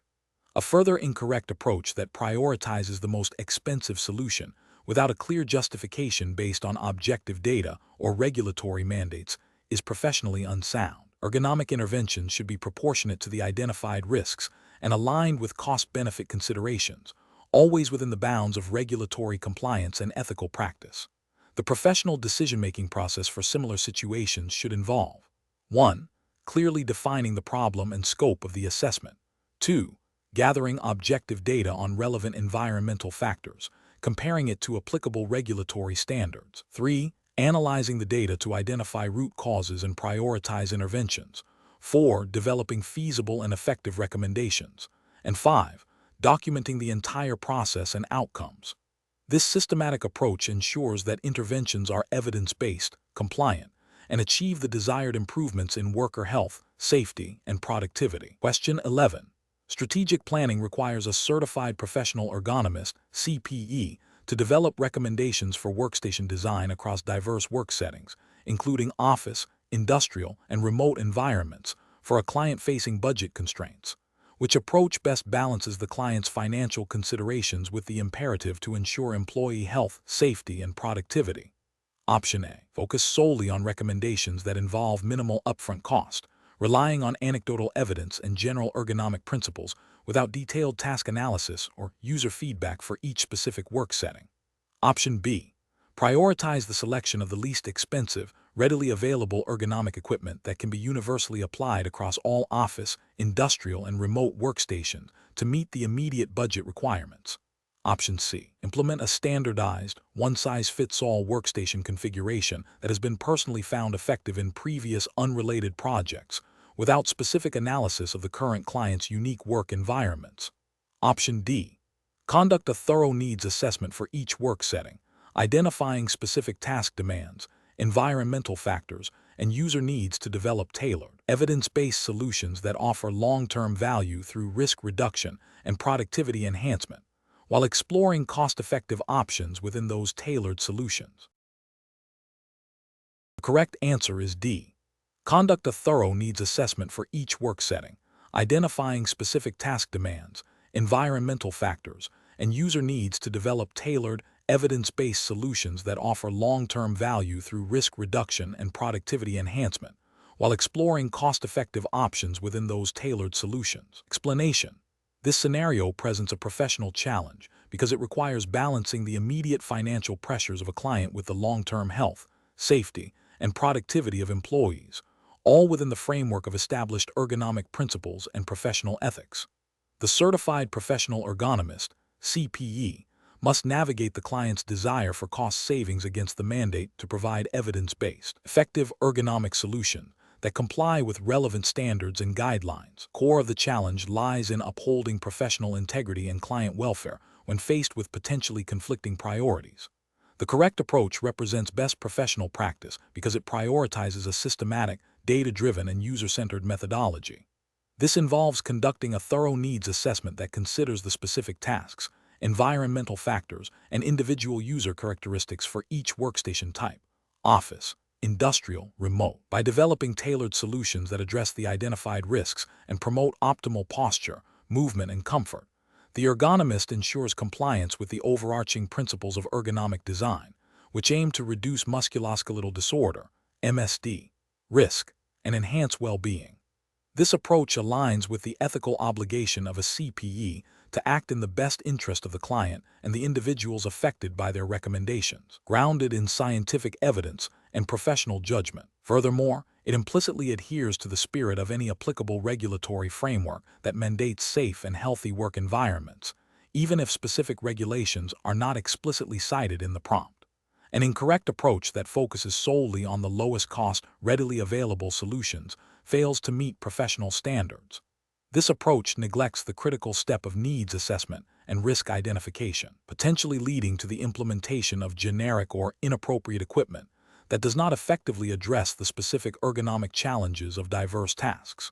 A further incorrect approach that prioritizes the most expensive solution without a clear justification based on objective data or regulatory mandates is professionally unsound. Ergonomic interventions should be proportionate to the identified risks and aligned with cost-benefit considerations, always within the bounds of regulatory compliance and ethical practice. The professional decision-making process for similar situations should involve 1. Clearly defining the problem and scope of the assessment. 2. Gathering objective data on relevant environmental factors, comparing it to applicable regulatory standards. 3. Analyzing the data to identify root causes and prioritize interventions. 4. Developing feasible and effective recommendations. And 5. Documenting the entire process and outcomes. This systematic approach ensures that interventions are evidence-based, compliant, and achieve the desired improvements in worker health, safety, and productivity. Question 11. Strategic planning requires a certified professional ergonomist, CPE, to develop recommendations for workstation design across diverse work settings, including office, industrial, and remote environments, for a client-facing budget constraints. Which approach best balances the client's financial considerations with the imperative to ensure employee health, safety, and productivity? Option A. Focus solely on recommendations that involve minimal upfront cost, relying on anecdotal evidence and general ergonomic principles without detailed task analysis or user feedback for each specific work setting. Option B. Prioritize the selection of the least expensive, readily available ergonomic equipment that can be universally applied across all office, industrial, and remote workstations to meet the immediate budget requirements. Option C. Implement a standardized, one-size-fits-all workstation configuration that has been personally found effective in previous unrelated projects, without specific analysis of the current client's unique work environments. Option D. Conduct a thorough needs assessment for each work setting, identifying specific task demands, environmental factors, and user needs to develop tailored, evidence-based solutions that offer long-term value through risk reduction and productivity enhancement, while exploring cost-effective options within those tailored solutions. The correct answer is D. Conduct a thorough needs assessment for each work setting, identifying specific task demands, environmental factors, and user needs to develop tailored, evidence-based solutions that offer long-term value through risk reduction and productivity enhancement, while exploring cost-effective options within those tailored solutions. Explanation. This scenario presents a professional challenge because it requires balancing the immediate financial pressures of a client with the long-term health, safety, and productivity of employees, all within the framework of established ergonomic principles and professional ethics. The Certified Professional Ergonomist, CPE, must navigate the client's desire for cost savings against the mandate to provide evidence-based, effective ergonomic solutions that comply with relevant standards and guidelines. Core of the challenge lies in upholding professional integrity and client welfare when faced with potentially conflicting priorities. The correct approach represents best professional practice because it prioritizes a systematic, data-driven, and user-centered methodology. This involves conducting a thorough needs assessment that considers the specific tasks, environmental factors, and individual user characteristics for each workstation type: office, industrial, remote. By developing tailored solutions that address the identified risks and promote optimal posture, movement, and comfort, the ergonomist ensures compliance with the overarching principles of ergonomic design, which aim to reduce musculoskeletal disorder, MSD, risk, and enhance well-being. This approach aligns with the ethical obligation of a CPE to act in the best interest of the client and the individuals affected by their recommendations, grounded in scientific evidence and professional judgment. Furthermore, it implicitly adheres to the spirit of any applicable regulatory framework that mandates safe and healthy work environments, even if specific regulations are not explicitly cited in the prompt. An incorrect approach that focuses solely on the lowest cost, readily available solutions fails to meet professional standards. This approach neglects the critical step of needs assessment and risk identification, potentially leading to the implementation of generic or inappropriate equipment that does not effectively address the specific ergonomic challenges of diverse tasks.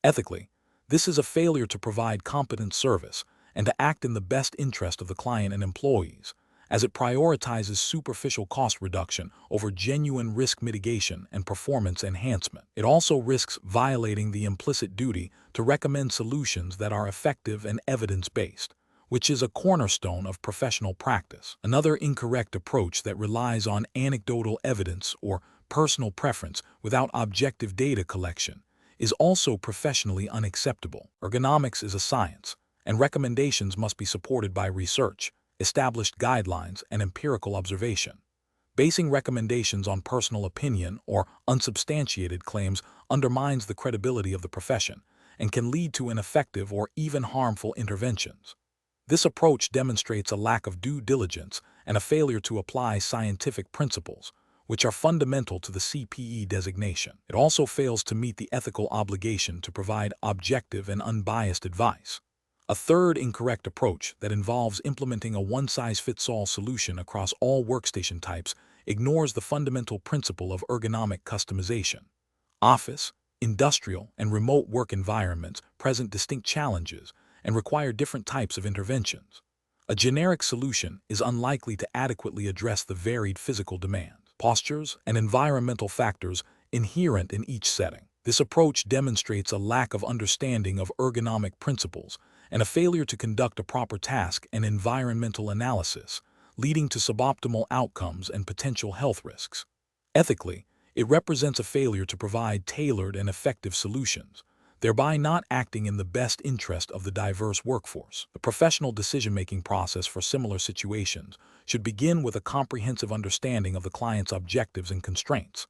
Ethically, this is a failure to provide competent service and to act in the best interest of the client and employees, as it prioritizes superficial cost reduction over genuine risk mitigation and performance enhancement. It also risks violating the implicit duty to recommend solutions that are effective and evidence-based, which is a cornerstone of professional practice. Another incorrect approach that relies on anecdotal evidence or personal preference without objective data collection is also professionally unacceptable. Ergonomics is a science, and recommendations must be supported by research, established guidelines, and empirical observation. Basing recommendations on personal opinion or unsubstantiated claims undermines the credibility of the profession and can lead to ineffective or even harmful interventions. This approach demonstrates a lack of due diligence and a failure to apply scientific principles, which are fundamental to the CPE designation. It also fails to meet the ethical obligation to provide objective and unbiased advice. A third incorrect approach that involves implementing a one-size-fits-all solution across all workstation types ignores the fundamental principle of ergonomic customization. Office, industrial, and remote work environments present distinct challenges and require different types of interventions. A generic solution is unlikely to adequately address the varied physical demands, postures, and environmental factors inherent in each setting. This approach demonstrates a lack of understanding of ergonomic principles and a failure to conduct a proper task and environmental analysis, leading to suboptimal outcomes and potential health risks. Ethically, it represents a failure to provide tailored and effective solutions, thereby not acting in the best interest of the diverse workforce. The professional decision-making process for similar situations should begin with a comprehensive understanding of the client's objectives and constraints.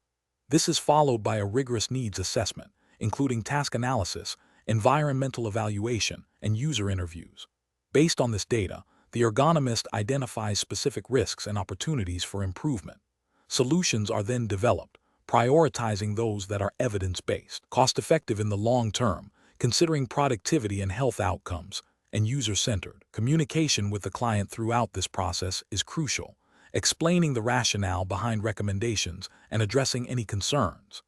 This is followed by a rigorous needs assessment, including task analysis, environmental evaluation, and user interviews. Based on this data, the ergonomist identifies specific risks and opportunities for improvement. Solutions are then developed, prioritizing those that are evidence-based, cost-effective in the long term, considering productivity and health outcomes, and user-centered. Communication with the client throughout this process is crucial, explaining the rationale behind recommendations and addressing any concerns.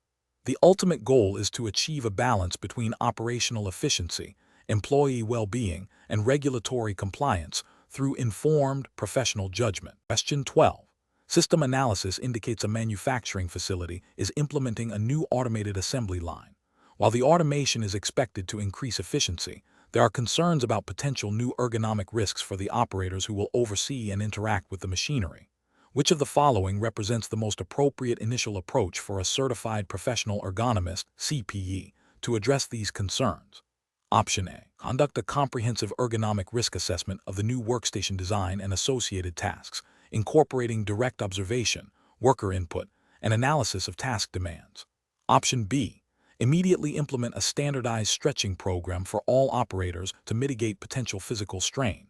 The ultimate goal is to achieve a balance between operational efficiency, employee well-being, and regulatory compliance through informed professional judgment. Question 12. System analysis indicates a manufacturing facility is implementing a new automated assembly line. While the automation is expected to increase efficiency, there are concerns about potential new ergonomic risks for the operators who will oversee and interact with the machinery. Which of the following represents the most appropriate initial approach for a certified professional ergonomist, CPE, to address these concerns? Option A. Conduct a comprehensive ergonomic risk assessment of the new workstation design and associated tasks, incorporating direct observation, worker input, and analysis of task demands. Option B. Immediately implement a standardized stretching program for all operators to mitigate potential physical strain.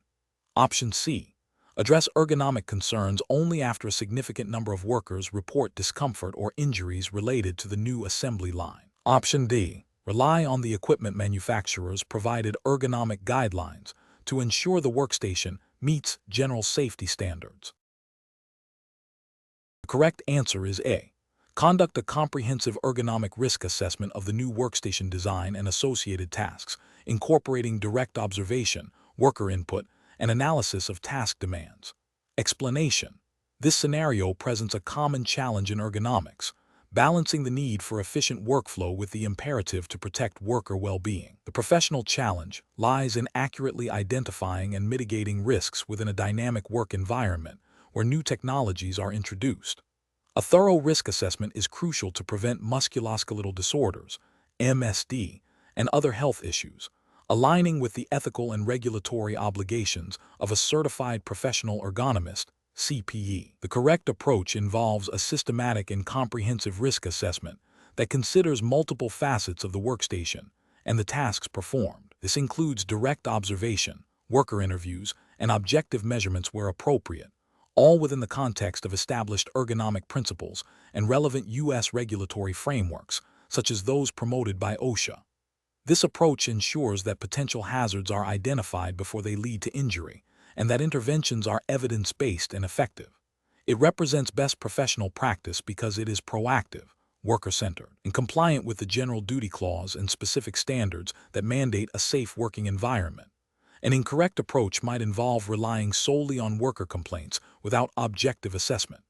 Option C. Address ergonomic concerns only after a significant number of workers report discomfort or injuries related to the new assembly line. Option D. Rely on the equipment manufacturer's provided ergonomic guidelines to ensure the workstation meets general safety standards. The correct answer is A. Conduct a comprehensive ergonomic risk assessment of the new workstation design and associated tasks, incorporating direct observation, worker input, and analysis of task demands. Explanation. This scenario presents a common challenge in ergonomics, balancing the need for efficient workflow with the imperative to protect worker well-being. The professional challenge lies in accurately identifying and mitigating risks within a dynamic work environment where new technologies are introduced. A thorough risk assessment is crucial to prevent musculoskeletal disorders, MSD, and other health issues, aligning with the ethical and regulatory obligations of a certified professional ergonomist, CPE. The correct approach involves a systematic and comprehensive risk assessment that considers multiple facets of the workstation and the tasks performed. This includes direct observation, worker interviews, and objective measurements where appropriate, all within the context of established ergonomic principles and relevant U.S. regulatory frameworks, such as those promoted by OSHA. This approach ensures that potential hazards are identified before they lead to injury, and that interventions are evidence-based and effective. It represents best professional practice because it is proactive, worker-centered, and compliant with the General Duty Clause and specific standards that mandate a safe working environment. An incorrect approach might involve relying solely on worker complaints without objective assessment.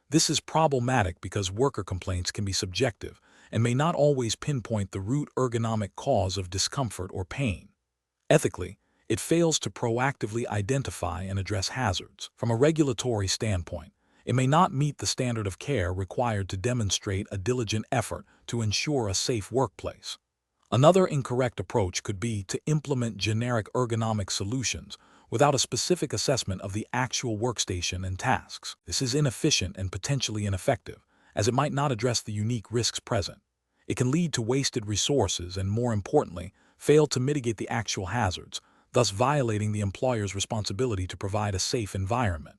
This is problematic because worker complaints can be subjective and may not always pinpoint the root ergonomic cause of discomfort or pain. Ethically, it fails to proactively identify and address hazards. From a regulatory standpoint, it may not meet the standard of care required to demonstrate a diligent effort to ensure a safe workplace. Another incorrect approach could be to implement generic ergonomic solutions without a specific assessment of the actual workstation and tasks. This is inefficient and potentially ineffective, as it might not address the unique risks present. It can lead to wasted resources and, more importantly, fail to mitigate the actual hazards, thus violating the employer's responsibility to provide a safe environment.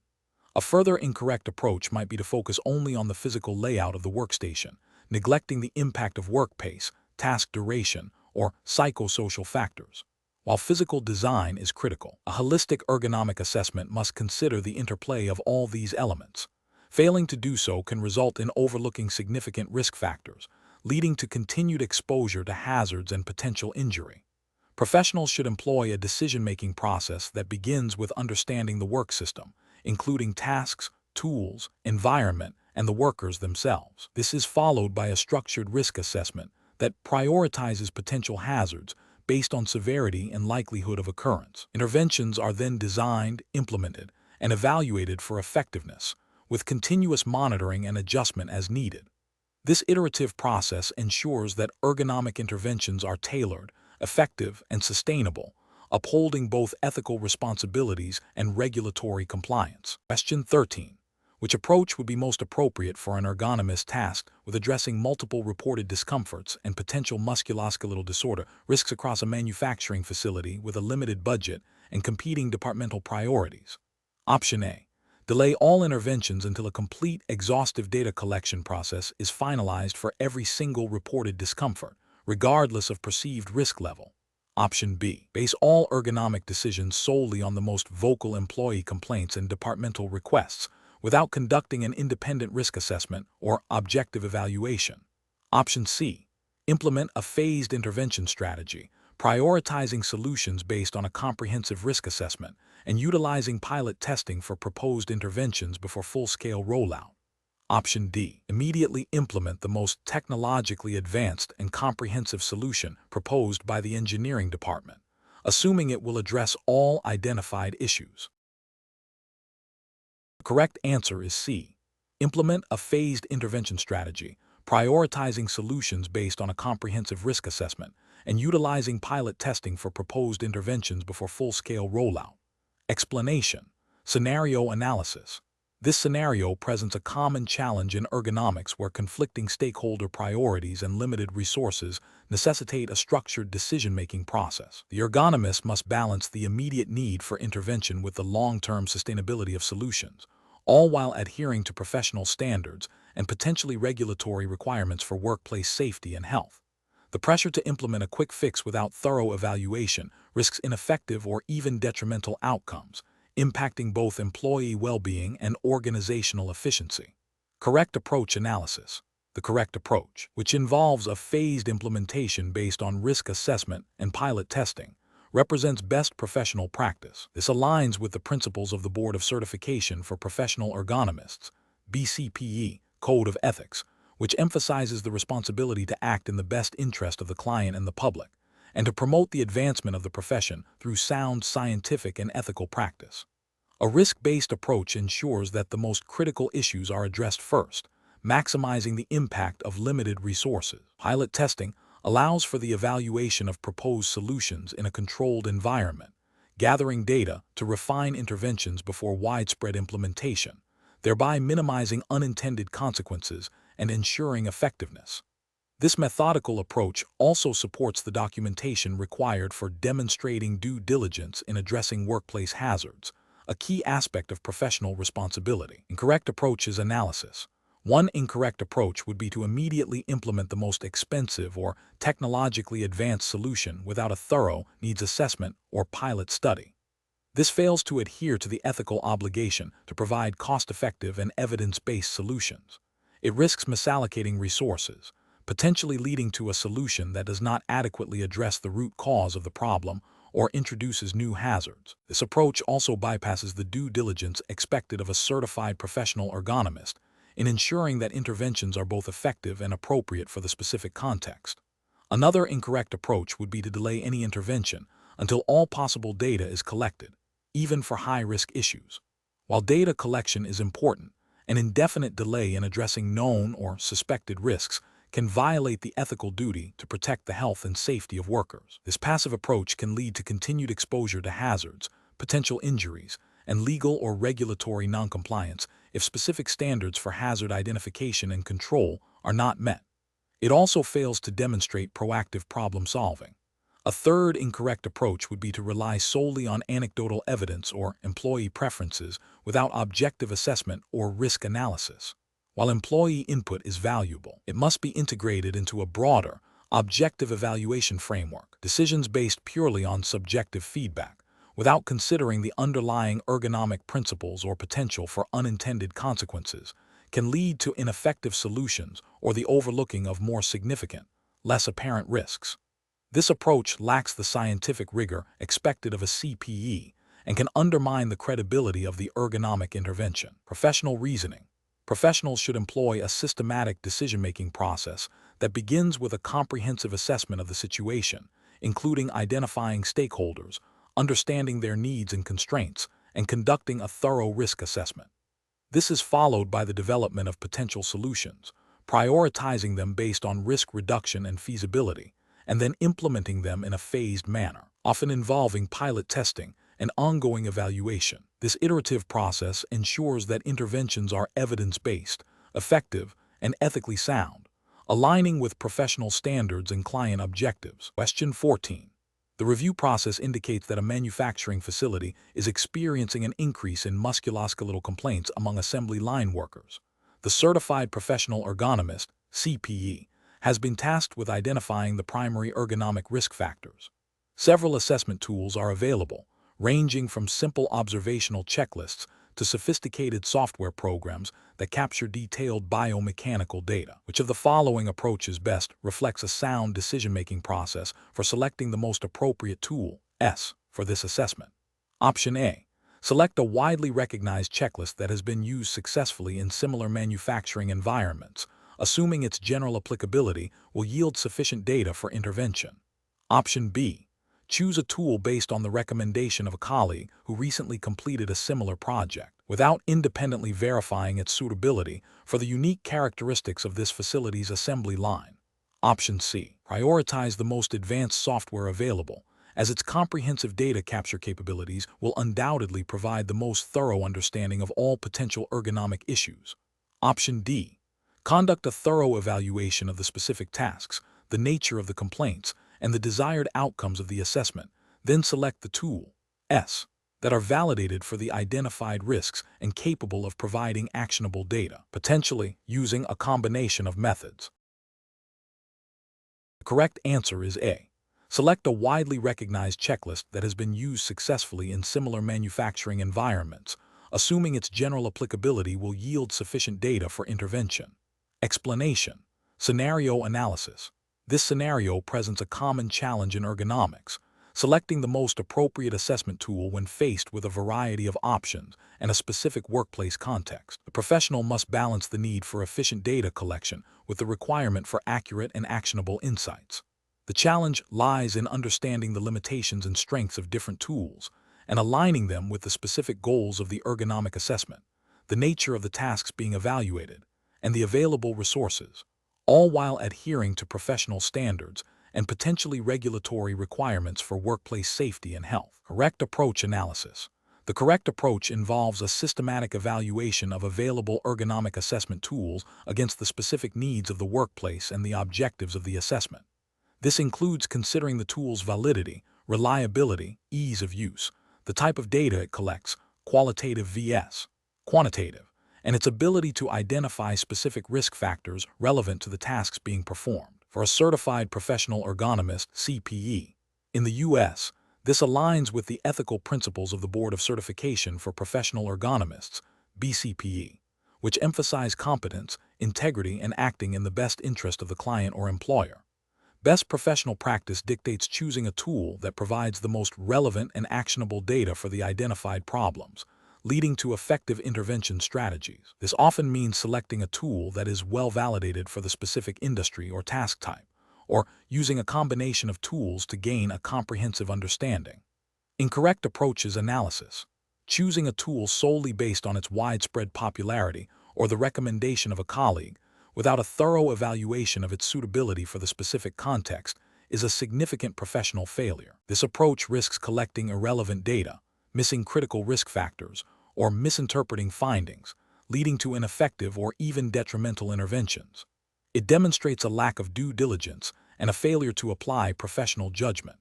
A further incorrect approach might be to focus only on the physical layout of the workstation, neglecting the impact of work pace, task duration, or psychosocial factors. While physical design is critical, a holistic ergonomic assessment must consider the interplay of all these elements. Failing to do so can result in overlooking significant risk factors, leading to continued exposure to hazards and potential injury. Professionals should employ a decision-making process that begins with understanding the work system, including tasks, tools, environment, and the workers themselves. This is followed by a structured risk assessment that prioritizes potential hazards based on severity and likelihood of occurrence. Interventions are then designed, implemented, and evaluated for effectiveness, with continuous monitoring and adjustment as needed. This iterative process ensures that ergonomic interventions are tailored, effective, and sustainable, upholding both ethical responsibilities and regulatory compliance. Question 13. Which approach would be most appropriate for an ergonomist tasked with addressing multiple reported discomforts and potential musculoskeletal disorder risks across a manufacturing facility with a limited budget and competing departmental priorities? Option A. Delay all interventions until a complete, exhaustive data collection process is finalized for every single reported discomfort, regardless of perceived risk level. Option B. Base all ergonomic decisions solely on the most vocal employee complaints and departmental requests, without conducting an independent risk assessment or objective evaluation. Option C. Implement a phased intervention strategy, prioritizing solutions based on a comprehensive risk assessment and utilizing pilot testing for proposed interventions before full-scale rollout. Option D. Immediately implement the most technologically advanced and comprehensive solution proposed by the engineering department, assuming it will address all identified issues. The correct answer is C. Implement a phased intervention strategy, prioritizing solutions based on a comprehensive risk assessment and utilizing pilot testing for proposed interventions before full-scale rollout. Explanation. Scenario analysis. This scenario presents a common challenge in ergonomics where conflicting stakeholder priorities and limited resources necessitate a structured decision-making process. The ergonomist must balance the immediate need for intervention with the long-term sustainability of solutions, all while adhering to professional standards and potentially regulatory requirements for workplace safety and health. The pressure to implement a quick fix without thorough evaluation risks ineffective or even detrimental outcomes, impacting both employee well-being and organizational efficiency. Correct approach analysis. The correct approach, which involves a phased implementation based on risk assessment and pilot testing, represents best professional practice. This aligns with the principles of the Board of Certification for Professional Ergonomists, BCPE, Code of Ethics, which emphasizes the responsibility to act in the best interest of the client and the public, and to promote the advancement of the profession through sound scientific and ethical practice. A risk-based approach ensures that the most critical issues are addressed first, maximizing the impact of limited resources. Pilot testing allows for the evaluation of proposed solutions in a controlled environment, gathering data to refine interventions before widespread implementation, thereby minimizing unintended consequences and ensuring effectiveness. This methodical approach also supports the documentation required for demonstrating due diligence in addressing workplace hazards, a key aspect of professional responsibility. Incorrect approach is analysis. One incorrect approach would be to immediately implement the most expensive or technologically advanced solution without a thorough needs assessment or pilot study. This fails to adhere to the ethical obligation to provide cost-effective and evidence-based solutions. It risks misallocating resources, potentially leading to a solution that does not adequately address the root cause of the problem or introduces new hazards. This approach also bypasses the due diligence expected of a certified professional ergonomist in ensuring that interventions are both effective and appropriate for the specific context. Another incorrect approach would be to delay any intervention until all possible data is collected, even for high-risk issues. While data collection is important, an indefinite delay in addressing known or suspected risks can violate the ethical duty to protect the health and safety of workers. This passive approach can lead to continued exposure to hazards, potential injuries, and legal or regulatory noncompliance if specific standards for hazard identification and control are not met. It also fails to demonstrate proactive problem solving. A third incorrect approach would be to rely solely on anecdotal evidence or employee preferences without objective assessment or risk analysis. While employee input is valuable, it must be integrated into a broader, objective evaluation framework. Decisions based purely on subjective feedback, without considering the underlying ergonomic principles or potential for unintended consequences, can lead to ineffective solutions or the overlooking of more significant, less apparent risks. This approach lacks the scientific rigor expected of a CPE and can undermine the credibility of the ergonomic intervention. Professional reasoning. Professionals should employ a systematic decision-making process that begins with a comprehensive assessment of the situation, including identifying stakeholders, understanding their needs and constraints, and conducting a thorough risk assessment. This is followed by the development of potential solutions, prioritizing them based on risk reduction and feasibility, and then implementing them in a phased manner, often involving pilot testing and ongoing evaluation. This iterative process ensures that interventions are evidence-based, effective, and ethically sound, aligning with professional standards and client objectives. Question 14. The review process indicates that a manufacturing facility is experiencing an increase in musculoskeletal complaints among assembly line workers. The Certified Professional Ergonomist, CPE, has been tasked with identifying the primary ergonomic risk factors. Several assessment tools are available, ranging from simple observational checklists to sophisticated software programs that capture detailed biomechanical data. Which of the following approaches best reflects a sound decision-making process for selecting the most appropriate tool, for this assessment? Option A. Select a widely recognized checklist that has been used successfully in similar manufacturing environments, assuming its general applicability will yield sufficient data for intervention. Option B. Choose a tool based on the recommendation of a colleague who recently completed a similar project, without independently verifying its suitability for the unique characteristics of this facility's assembly line. Option C. Prioritize the most advanced software available as its comprehensive data capture capabilities will undoubtedly provide the most thorough understanding of all potential ergonomic issues. Option D. Conduct a thorough evaluation of the specific tasks, the nature of the complaints, and the desired outcomes of the assessment, then select the tool S that are validated for the identified risks and capable of providing actionable data, potentially using a combination of methods. The correct answer is A. Select a widely recognized checklist that has been used successfully in similar manufacturing environments, assuming its general applicability will yield sufficient data for intervention. Explanation. Scenario analysis. This scenario presents a common challenge in ergonomics, selecting the most appropriate assessment tool when faced with a variety of options and a specific workplace context. The professional must balance the need for efficient data collection with the requirement for accurate and actionable insights. The challenge lies in understanding the limitations and strengths of different tools and aligning them with the specific goals of the ergonomic assessment, the nature of the tasks being evaluated, and the available resources, all while adhering to professional standards and potentially regulatory requirements for workplace safety and health. Correct approach analysis. The correct approach involves a systematic evaluation of available ergonomic assessment tools against the specific needs of the workplace and the objectives of the assessment. This includes considering the tool's validity, reliability, ease of use, the type of data it collects, qualitative vs. quantitative, and its ability to identify specific risk factors relevant to the tasks being performed. For a certified professional ergonomist, CPE, in the U.S., this aligns with the ethical principles of the Board of Certification for Professional Ergonomists, BCPE, which emphasize competence, integrity, and acting in the best interest of the client or employer. Best professional practice dictates choosing a tool that provides the most relevant and actionable data for the identified problems, leading to effective intervention strategies. This often means selecting a tool that is well validated for the specific industry or task type, or using a combination of tools to gain a comprehensive understanding. Incorrect approaches analysis. Choosing a tool solely based on its widespread popularity or the recommendation of a colleague, without a thorough evaluation of its suitability for the specific context, is a significant professional failure. This approach risks collecting irrelevant data, missing critical risk factors, or misinterpreting findings, leading to ineffective or even detrimental interventions. It demonstrates a lack of due diligence and a failure to apply professional judgment.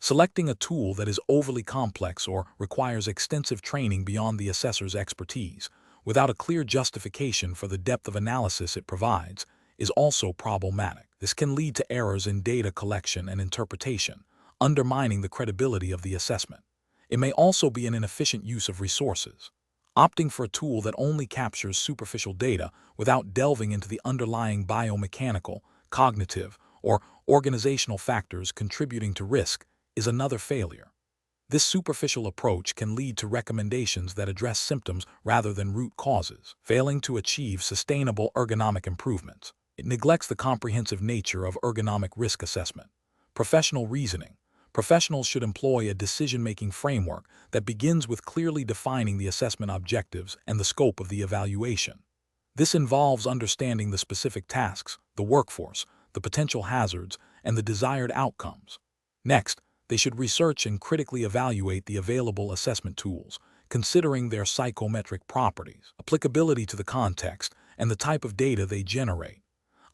Selecting a tool that is overly complex or requires extensive training beyond the assessor's expertise, without a clear justification for the depth of analysis it provides, is also problematic. This can lead to errors in data collection and interpretation, undermining the credibility of the assessment. It may also be an inefficient use of resources. Opting for a tool that only captures superficial data without delving into the underlying biomechanical, cognitive, or organizational factors contributing to risk is another failure. This superficial approach can lead to recommendations that address symptoms rather than root causes, failing to achieve sustainable ergonomic improvements. It neglects the comprehensive nature of ergonomic risk assessment. Professional reasoning. Professionals should employ a decision-making framework that begins with clearly defining the assessment objectives and the scope of the evaluation. This involves understanding the specific tasks, the workforce, the potential hazards, and the desired outcomes. Next, they should research and critically evaluate the available assessment tools, considering their psychometric properties, applicability to the context, and the type of data they generate.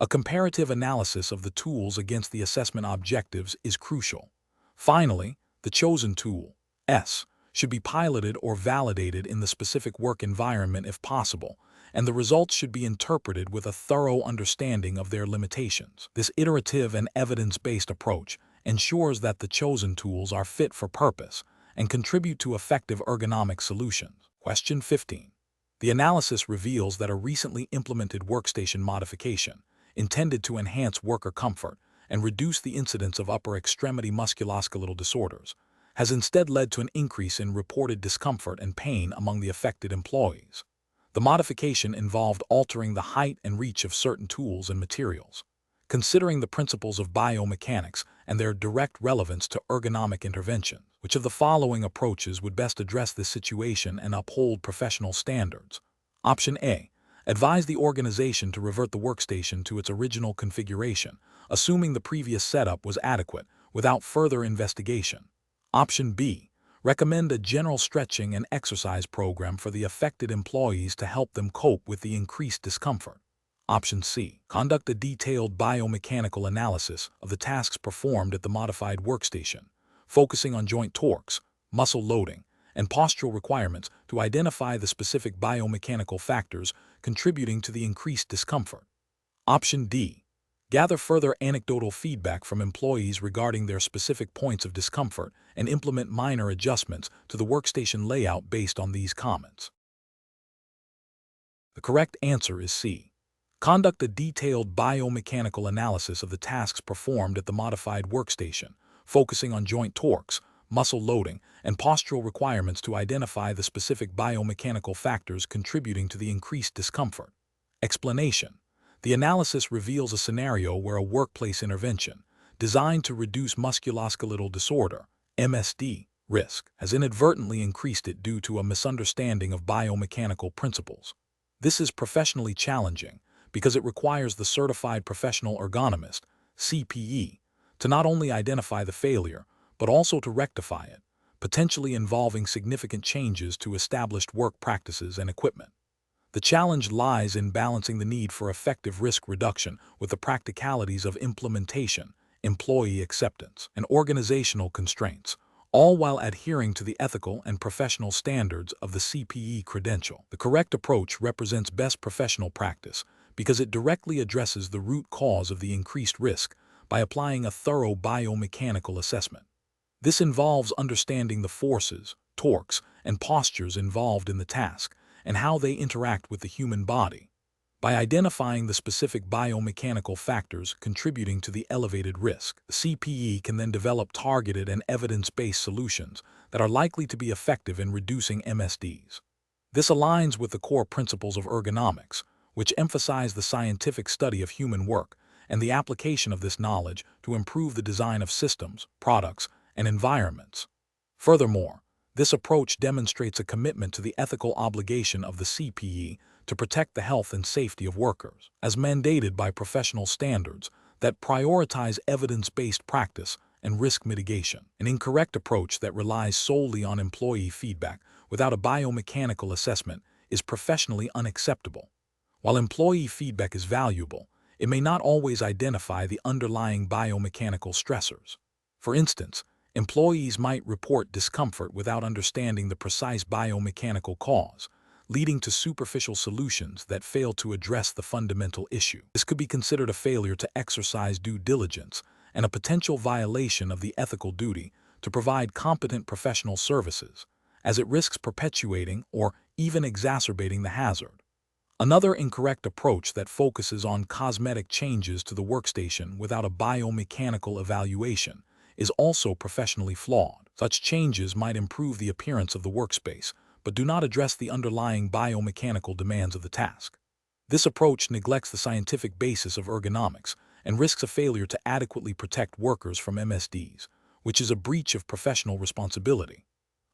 A comparative analysis of the tools against the assessment objectives is crucial. Finally, the chosen tool, S, should be piloted or validated in the specific work environment if possible, and the results should be interpreted with a thorough understanding of their limitations. This iterative and evidence-based approach ensures that the chosen tools are fit for purpose and contribute to effective ergonomic solutions. Question 15. The analysis reveals that a recently implemented workstation modification, intended to enhance worker comfort and reduce the incidence of upper extremity musculoskeletal disorders, has instead led to an increase in reported discomfort and pain among the affected employees. The modification involved altering the height and reach of certain tools and materials. Considering the principles of biomechanics and their direct relevance to ergonomic intervention, which of the following approaches would best address this situation and uphold professional standards? Option A. Advise the organization to revert the workstation to its original configuration, assuming the previous setup was adequate, without further investigation. Option B. Recommend a general stretching and exercise program for the affected employees to help them cope with the increased discomfort. Option C. Conduct a detailed biomechanical analysis of the tasks performed at the modified workstation, focusing on joint torques, muscle loading, and postural requirements to identify the specific biomechanical factors contributing to the increased discomfort. Option D. Gather further anecdotal feedback from employees regarding their specific points of discomfort and implement minor adjustments to the workstation layout based on these comments. The correct answer is C. Conduct a detailed biomechanical analysis of the tasks performed at the modified workstation, focusing on joint torques, muscle loading, and postural requirements to identify the specific biomechanical factors contributing to the increased discomfort. Explanation. The analysis reveals a scenario where a workplace intervention, designed to reduce musculoskeletal disorder, MSD, risk, has inadvertently increased it due to a misunderstanding of biomechanical principles. This is professionally challenging because it requires the certified professional ergonomist, CPE, to not only identify the failure, but also to rectify it, potentially involving significant changes to established work practices and equipment. The challenge lies in balancing the need for effective risk reduction with the practicalities of implementation, employee acceptance, and organizational constraints, all while adhering to the ethical and professional standards of the CPE credential. The correct approach represents best professional practice because it directly addresses the root cause of the increased risk by applying a thorough biomechanical assessment. This involves understanding the forces, torques, and postures involved in the task and how they interact with the human body. By identifying the specific biomechanical factors contributing to the elevated risk, the CPE can then develop targeted and evidence-based solutions that are likely to be effective in reducing MSDs. This aligns with the core principles of ergonomics, which emphasize the scientific study of human work and the application of this knowledge to improve the design of systems, products, and environments. Furthermore, this approach demonstrates a commitment to the ethical obligation of the CPE to protect the health and safety of workers, as mandated by professional standards that prioritize evidence-based practice and risk mitigation. An incorrect approach that relies solely on employee feedback without a biomechanical assessment is professionally unacceptable. While employee feedback is valuable, it may not always identify the underlying biomechanical stressors. For instance, employees might report discomfort without understanding the precise biomechanical cause, leading to superficial solutions that fail to address the fundamental issue. This could be considered a failure to exercise due diligence and a potential violation of the ethical duty to provide competent professional services, as it risks perpetuating or even exacerbating the hazard. Another incorrect approach that focuses on cosmetic changes to the workstation without a biomechanical evaluation is also professionally flawed. Such changes might improve the appearance of the workspace, but do not address the underlying biomechanical demands of the task. This approach neglects the scientific basis of ergonomics and risks a failure to adequately protect workers from MSDs, which is a breach of professional responsibility.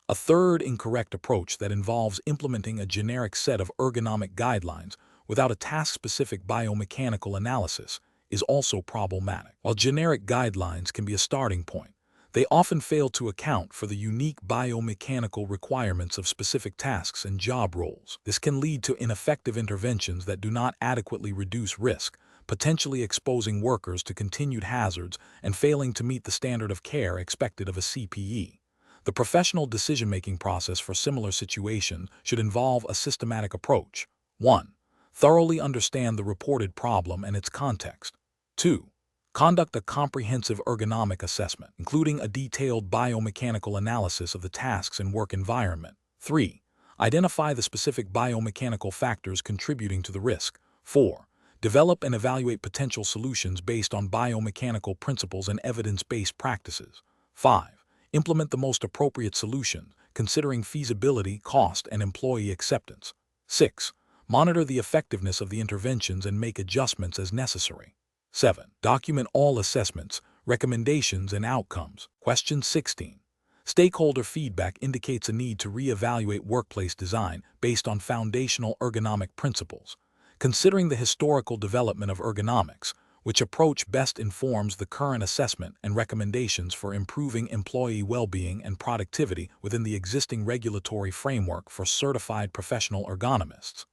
A third incorrect approach that involves implementing a generic set of ergonomic guidelines without a task-specific biomechanical analysis is also problematic. While generic guidelines can be a starting point, they often fail to account for the unique biomechanical requirements of specific tasks and job roles. This can lead to ineffective interventions that do not adequately reduce risk, potentially exposing workers to continued hazards and failing to meet the standard of care expected of a CPE. The professional decision-making process for similar situations should involve a systematic approach. 1. Thoroughly understand the reported problem and its context. 2. Conduct a comprehensive ergonomic assessment, including a detailed biomechanical analysis of the tasks and work environment. 3. Identify the specific biomechanical factors contributing to the risk. 4. Develop and evaluate potential solutions based on biomechanical principles and evidence-based practices. 5. Implement the most appropriate solution, considering feasibility, cost, and employee acceptance. 6. Monitor the effectiveness of the interventions and make adjustments as necessary. 7. Document all assessments, recommendations, and outcomes. Question 16. Stakeholder feedback indicates a need to reevaluate workplace design based on foundational ergonomic principles. Considering the historical development of ergonomics, which approach best informs the current assessment and recommendations for improving employee well-being and productivity within the existing regulatory framework for certified professional ergonomists.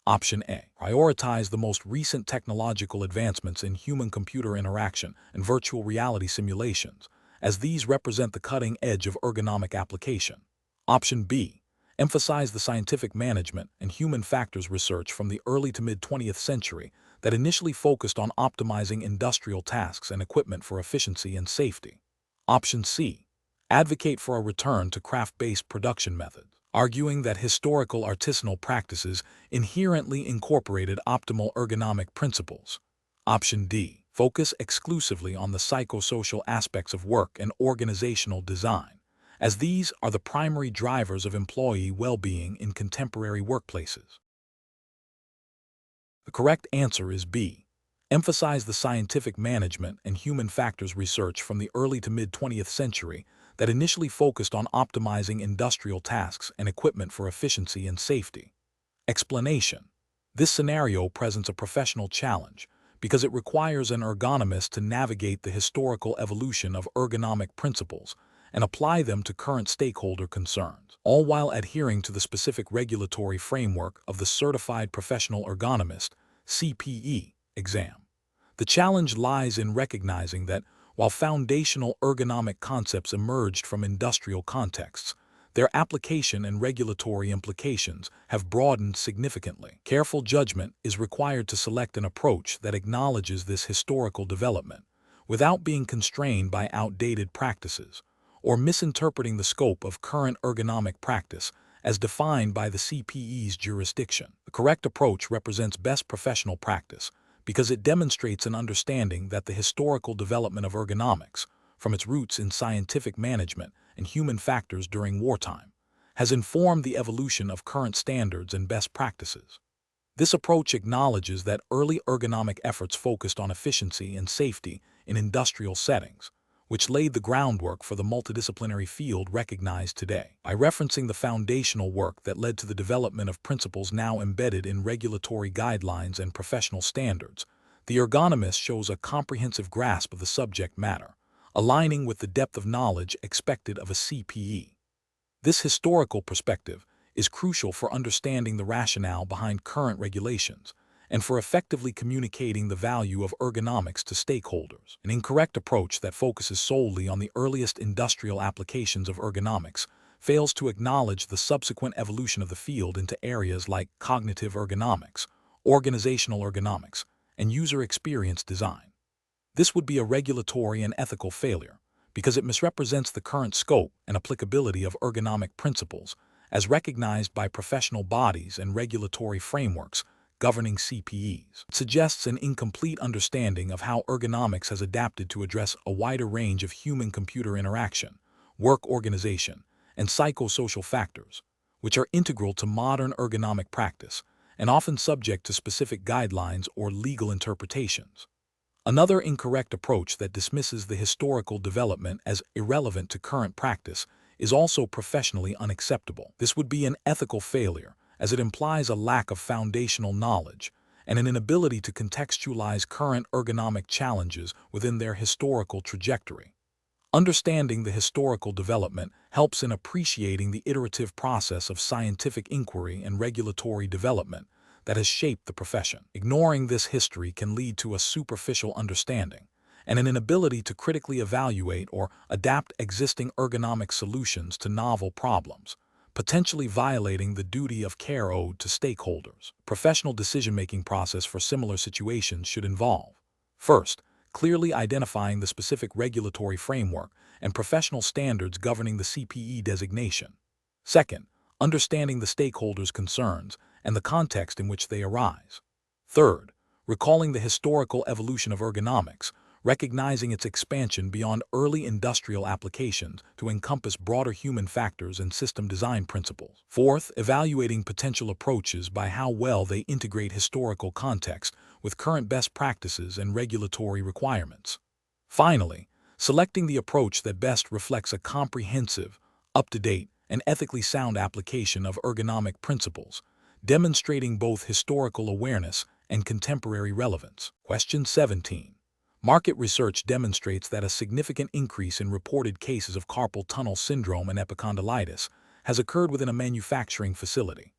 Option A. Prioritize the most recent technological advancements in human-computer interaction and virtual reality simulations, as these represent the cutting edge of ergonomic application. Option B. Emphasize the scientific management and human factors research from the early to mid-20th century that initially focused on optimizing industrial tasks and equipment for efficiency and safety. Option C. Advocate for a return to craft-based production methods, arguing that historical artisanal practices inherently incorporated optimal ergonomic principles. Option D. Focus exclusively on the psychosocial aspects of work and organizational design, as these are the primary drivers of employee well-being in contemporary workplaces. The correct answer is B. Emphasize the scientific management and human factors research from the early to mid-20th century that initially focused on optimizing industrial tasks and equipment for efficiency and safety. Explanation: this scenario presents a professional challenge because it requires an ergonomist to navigate the historical evolution of ergonomic principles and apply them to current stakeholder concerns, all while adhering to the specific regulatory framework of the Certified Professional Ergonomist (CPE) exam. The challenge lies in recognizing that, while foundational ergonomic concepts emerged from industrial contexts, their application and regulatory implications have broadened significantly. Careful judgment is required to select an approach that acknowledges this historical development, without being constrained by outdated practices or misinterpreting the scope of current ergonomic practice as defined by the CPE's jurisdiction. The correct approach represents best professional practice because it demonstrates an understanding that the historical development of ergonomics, from its roots in scientific management and human factors during wartime, has informed the evolution of current standards and best practices. This approach acknowledges that early ergonomic efforts focused on efficiency and safety in industrial settings, which laid the groundwork for the multidisciplinary field recognized today. By referencing the foundational work that led to the development of principles now embedded in regulatory guidelines and professional standards, the ergonomist shows a comprehensive grasp of the subject matter, aligning with the depth of knowledge expected of a CPE. This historical perspective is crucial for understanding the rationale behind current regulations and for effectively communicating the value of ergonomics to stakeholders. An incorrect approach that focuses solely on the earliest industrial applications of ergonomics fails to acknowledge the subsequent evolution of the field into areas like cognitive ergonomics, organizational ergonomics, and user experience design. This would be a regulatory and ethical failure because it misrepresents the current scope and applicability of ergonomic principles as recognized by professional bodies and regulatory frameworks governing CPEs. It suggests an incomplete understanding of how ergonomics has adapted to address a wider range of human-computer interaction, work organization, and psychosocial factors, which are integral to modern ergonomic practice and often subject to specific guidelines or legal interpretations. Another incorrect approach that dismisses the historical development as irrelevant to current practice is also professionally unacceptable. This would be an ethical failure, as it implies a lack of foundational knowledge and an inability to contextualize current ergonomic challenges within their historical trajectory. Understanding the historical development helps in appreciating the iterative process of scientific inquiry and regulatory development that has shaped the profession. Ignoring this history can lead to a superficial understanding and an inability to critically evaluate or adapt existing ergonomic solutions to novel problems, potentially violating the duty of care owed to stakeholders. Professional decision-making process for similar situations should involve: first, clearly identifying the specific regulatory framework and professional standards governing the CPE designation. Second, understanding the stakeholders' concerns and the context in which they arise. Third, recalling the historical evolution of ergonomics, recognizing its expansion beyond early industrial applications to encompass broader human factors and system design principles. Fourth, evaluating potential approaches by how well they integrate historical context with current best practices and regulatory requirements. Finally, selecting the approach that best reflects a comprehensive, up-to-date, and ethically sound application of ergonomic principles, demonstrating both historical awareness and contemporary relevance. Question 17. Market research demonstrates that a significant increase in reported cases of carpal tunnel syndrome and epicondylitis has occurred within a manufacturing facility.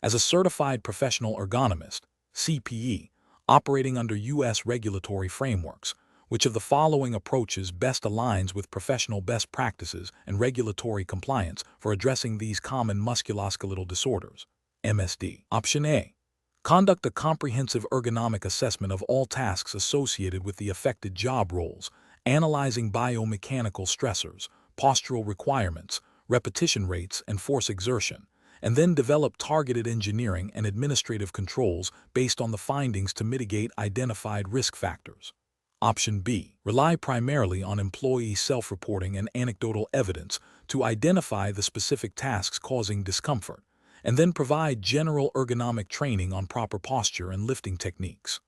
As a certified professional ergonomist, CPE, operating under U.S. regulatory frameworks, which of the following approaches best aligns with professional best practices and regulatory compliance for addressing these common musculoskeletal disorders? MSD. Option A. Conduct a comprehensive ergonomic assessment of all tasks associated with the affected job roles, analyzing biomechanical stressors, postural requirements, repetition rates, and force exertion, and then develop targeted engineering and administrative controls based on the findings to mitigate identified risk factors. Option B. Rely primarily on employee self-reporting and anecdotal evidence to identify the specific tasks causing discomfort, and then provide general ergonomic training on proper posture and lifting techniques.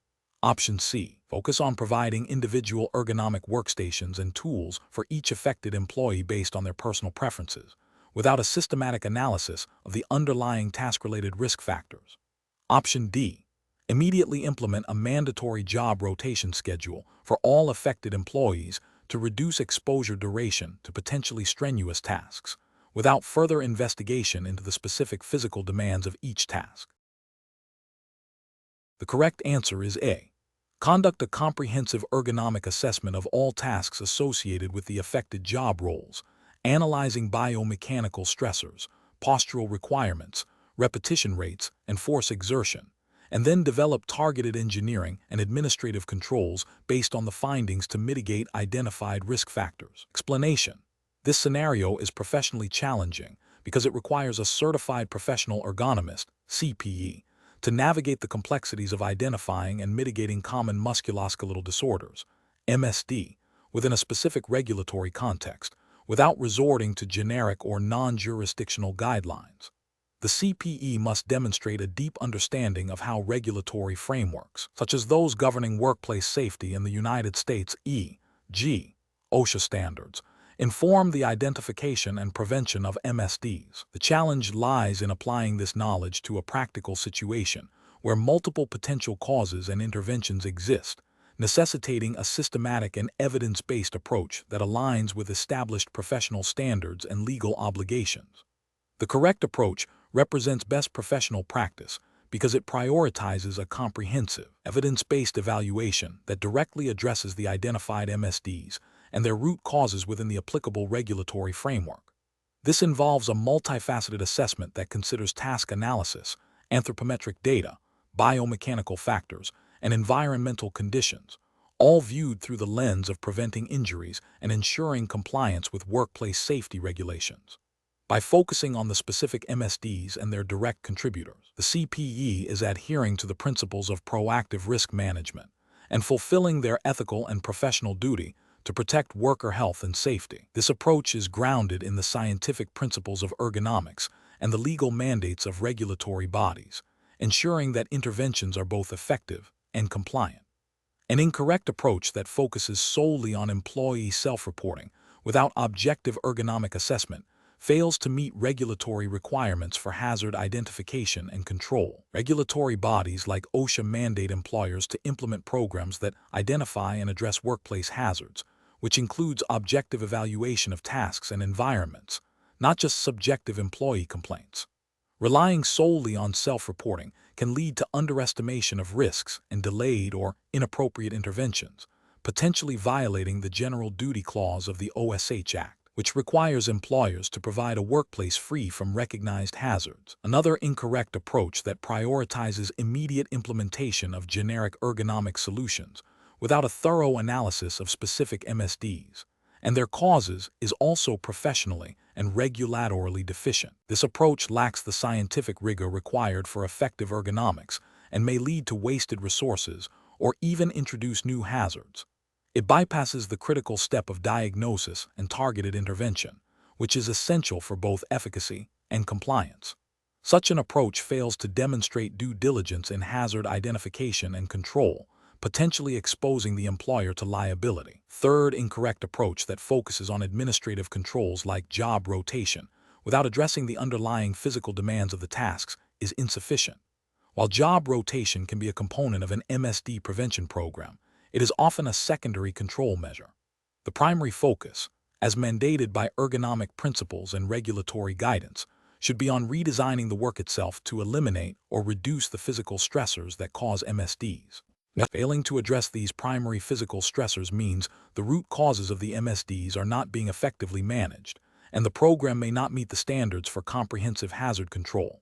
Option C. Focus on providing individual ergonomic workstations and tools for each affected employee based on their personal preferences, without a systematic analysis of the underlying task-related risk factors. Option D. Immediately implement a mandatory job rotation schedule for all affected employees to reduce exposure duration to potentially strenuous tasks, without further investigation into the specific physical demands of each task. The correct answer is A. Conduct a comprehensive ergonomic assessment of all tasks associated with the affected job roles, analyzing biomechanical stressors, postural requirements, repetition rates, and force exertion, and then develop targeted engineering and administrative controls based on the findings to mitigate identified risk factors. Explanation. This scenario is professionally challenging because it requires a certified professional ergonomist, CPE, to navigate the complexities of identifying and mitigating common musculoskeletal disorders, MSD, within a specific regulatory context, without resorting to generic or non-jurisdictional guidelines. The CPE must demonstrate a deep understanding of how regulatory frameworks, such as those governing workplace safety in the United States, e.g., OSHA standards, inform the identification and prevention of MSDs. The challenge lies in applying this knowledge to a practical situation where multiple potential causes and interventions exist, necessitating a systematic and evidence-based approach that aligns with established professional standards and legal obligations. The correct approach represents best professional practice because it prioritizes a comprehensive, evidence-based evaluation that directly addresses the identified MSDs and their root causes within the applicable regulatory framework. This involves a multifaceted assessment that considers task analysis, anthropometric data, biomechanical factors, and environmental conditions, all viewed through the lens of preventing injuries and ensuring compliance with workplace safety regulations. By focusing on the specific MSDs and their direct contributors, the CPE is adhering to the principles of proactive risk management and fulfilling their ethical and professional duty to protect worker health and safety. This approach is grounded in the scientific principles of ergonomics and the legal mandates of regulatory bodies, ensuring that interventions are both effective and compliant. An incorrect approach that focuses solely on employee self-reporting without objective ergonomic assessment fails to meet regulatory requirements for hazard identification and control. Regulatory bodies like OSHA mandate employers to implement programs that identify and address workplace hazards, which includes objective evaluation of tasks and environments, not just subjective employee complaints. Relying solely on self-reporting can lead to underestimation of risks and delayed or inappropriate interventions, potentially violating the General Duty Clause of the OSH Act, which requires employers to provide a workplace free from recognized hazards. Another incorrect approach that prioritizes immediate implementation of generic ergonomic solutions without a thorough analysis of specific MSDs and their causes is also professionally and regulatorily deficient. This approach lacks the scientific rigor required for effective ergonomics and may lead to wasted resources or even introduce new hazards. It bypasses the critical step of diagnosis and targeted intervention, which is essential for both efficacy and compliance. Such an approach fails to demonstrate due diligence in hazard identification and control, potentially exposing the employer to liability. Third incorrect approach that focuses on administrative controls like job rotation without addressing the underlying physical demands of the tasks is insufficient. While job rotation can be a component of an MSD prevention program, it is often a secondary control measure. The primary focus, as mandated by ergonomic principles and regulatory guidance, should be on redesigning the work itself to eliminate or reduce the physical stressors that cause MSDs. Failing to address these primary physical stressors means the root causes of the MSDs are not being effectively managed, and the program may not meet the standards for comprehensive hazard control.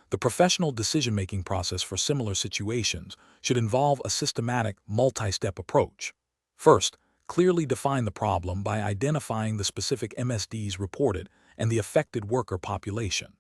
The professional decision-making process for similar situations should involve a systematic, multi-step approach. First, clearly define the problem by identifying the specific MSDs reported and the affected worker population.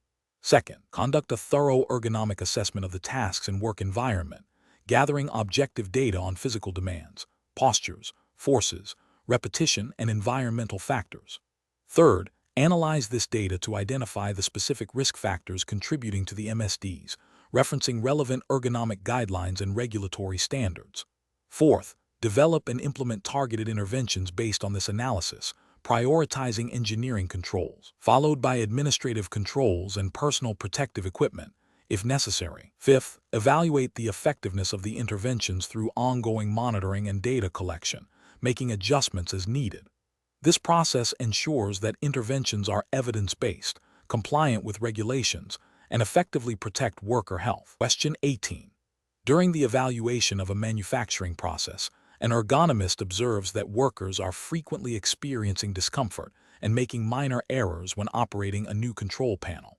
Second, conduct a thorough ergonomic assessment of the tasks and work environment, gathering objective data on physical demands, postures, forces, repetition, and environmental factors. Third, analyze this data to identify the specific risk factors contributing to the MSDs, referencing relevant ergonomic guidelines and regulatory standards. Fourth, develop and implement targeted interventions based on this analysis, prioritizing engineering controls, followed by administrative controls and personal protective equipment, if necessary. Fifth, evaluate the effectiveness of the interventions through ongoing monitoring and data collection, making adjustments as needed. This process ensures that interventions are evidence-based, compliant with regulations, and effectively protect worker health. Question 18. During the evaluation of a manufacturing process, an ergonomist observes that workers are frequently experiencing discomfort and making minor errors when operating a new control panel.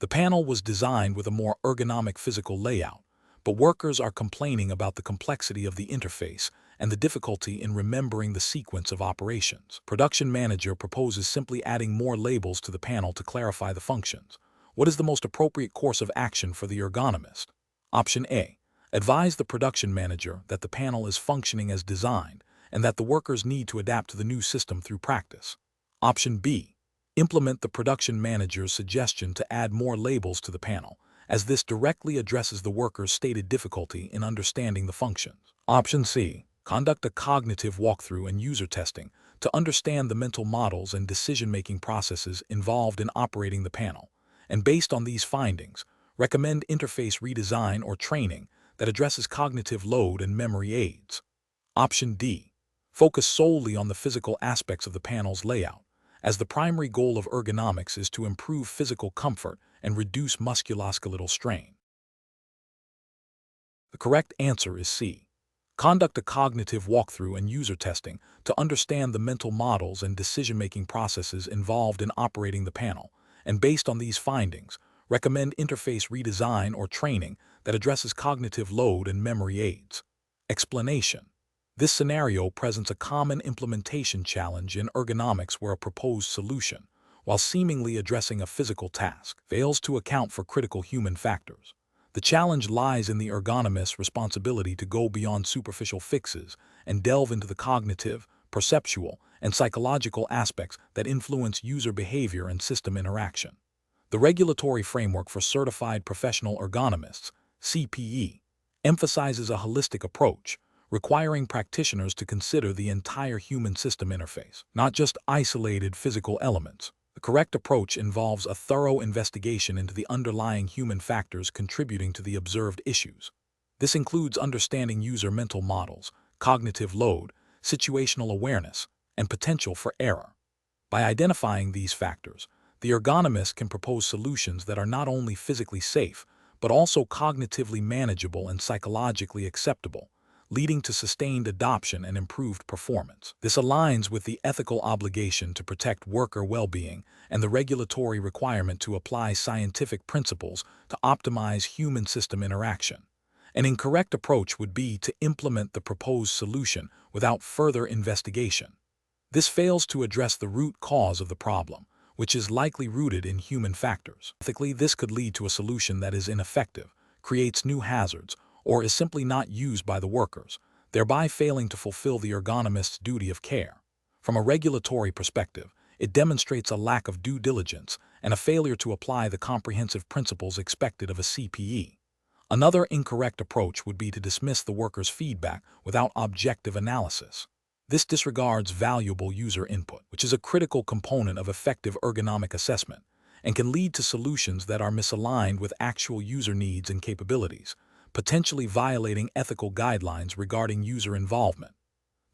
The panel was designed with a more ergonomic physical layout, but workers are complaining about the complexity of the interface and the difficulty in remembering the sequence of operations. Production manager proposes simply adding more labels to the panel to clarify the functions. What is the most appropriate course of action for the ergonomist? Option A. Advise the production manager that the panel is functioning as designed and that the workers need to adapt to the new system through practice. Option B. Implement the production manager's suggestion to add more labels to the panel, as this directly addresses the worker's stated difficulty in understanding the functions. Option C. Conduct a cognitive walkthrough and user testing to understand the mental models and decision-making processes involved in operating the panel, and based on these findings, recommend interface redesign or training that addresses cognitive load and memory aids. Option D. Focus solely on the physical aspects of the panel's layout, as the primary goal of ergonomics is to improve physical comfort and reduce musculoskeletal strain. The correct answer is C. Conduct a cognitive walkthrough and user testing to understand the mental models and decision-making processes involved in operating the panel, and based on these findings, recommend interface redesign or training that addresses cognitive load and memory aids. Explanation. This scenario presents a common implementation challenge in ergonomics where a proposed solution, while seemingly addressing a physical task, fails to account for critical human factors. The challenge lies in the ergonomist's responsibility to go beyond superficial fixes and delve into the cognitive, perceptual, and psychological aspects that influence user behavior and system interaction. The regulatory framework for certified professional ergonomists, CPE, emphasizes a holistic approach, requiring practitioners to consider the entire human system interface, not just isolated physical elements. The correct approach involves a thorough investigation into the underlying human factors contributing to the observed issues. This includes understanding user mental models, cognitive load, situational awareness, and potential for error. By identifying these factors, the ergonomist can propose solutions that are not only physically safe, but also cognitively manageable and psychologically acceptable, leading to sustained adoption and improved performance. This aligns with the ethical obligation to protect worker well-being and the regulatory requirement to apply scientific principles to optimize human-system interaction. An incorrect approach would be to implement the proposed solution without further investigation. This fails to address the root cause of the problem, which is likely rooted in human factors. Ethically, this could lead to a solution that is ineffective, creates new hazards, or is simply not used by the workers, thereby failing to fulfill the ergonomist's duty of care. From a regulatory perspective, it demonstrates a lack of due diligence and a failure to apply the comprehensive principles expected of a CPE. Another incorrect approach would be to dismiss the worker's feedback without objective analysis. This disregards valuable user input, which is a critical component of effective ergonomic assessment, and can lead to solutions that are misaligned with actual user needs and capabilities, potentially violating ethical guidelines regarding user involvement.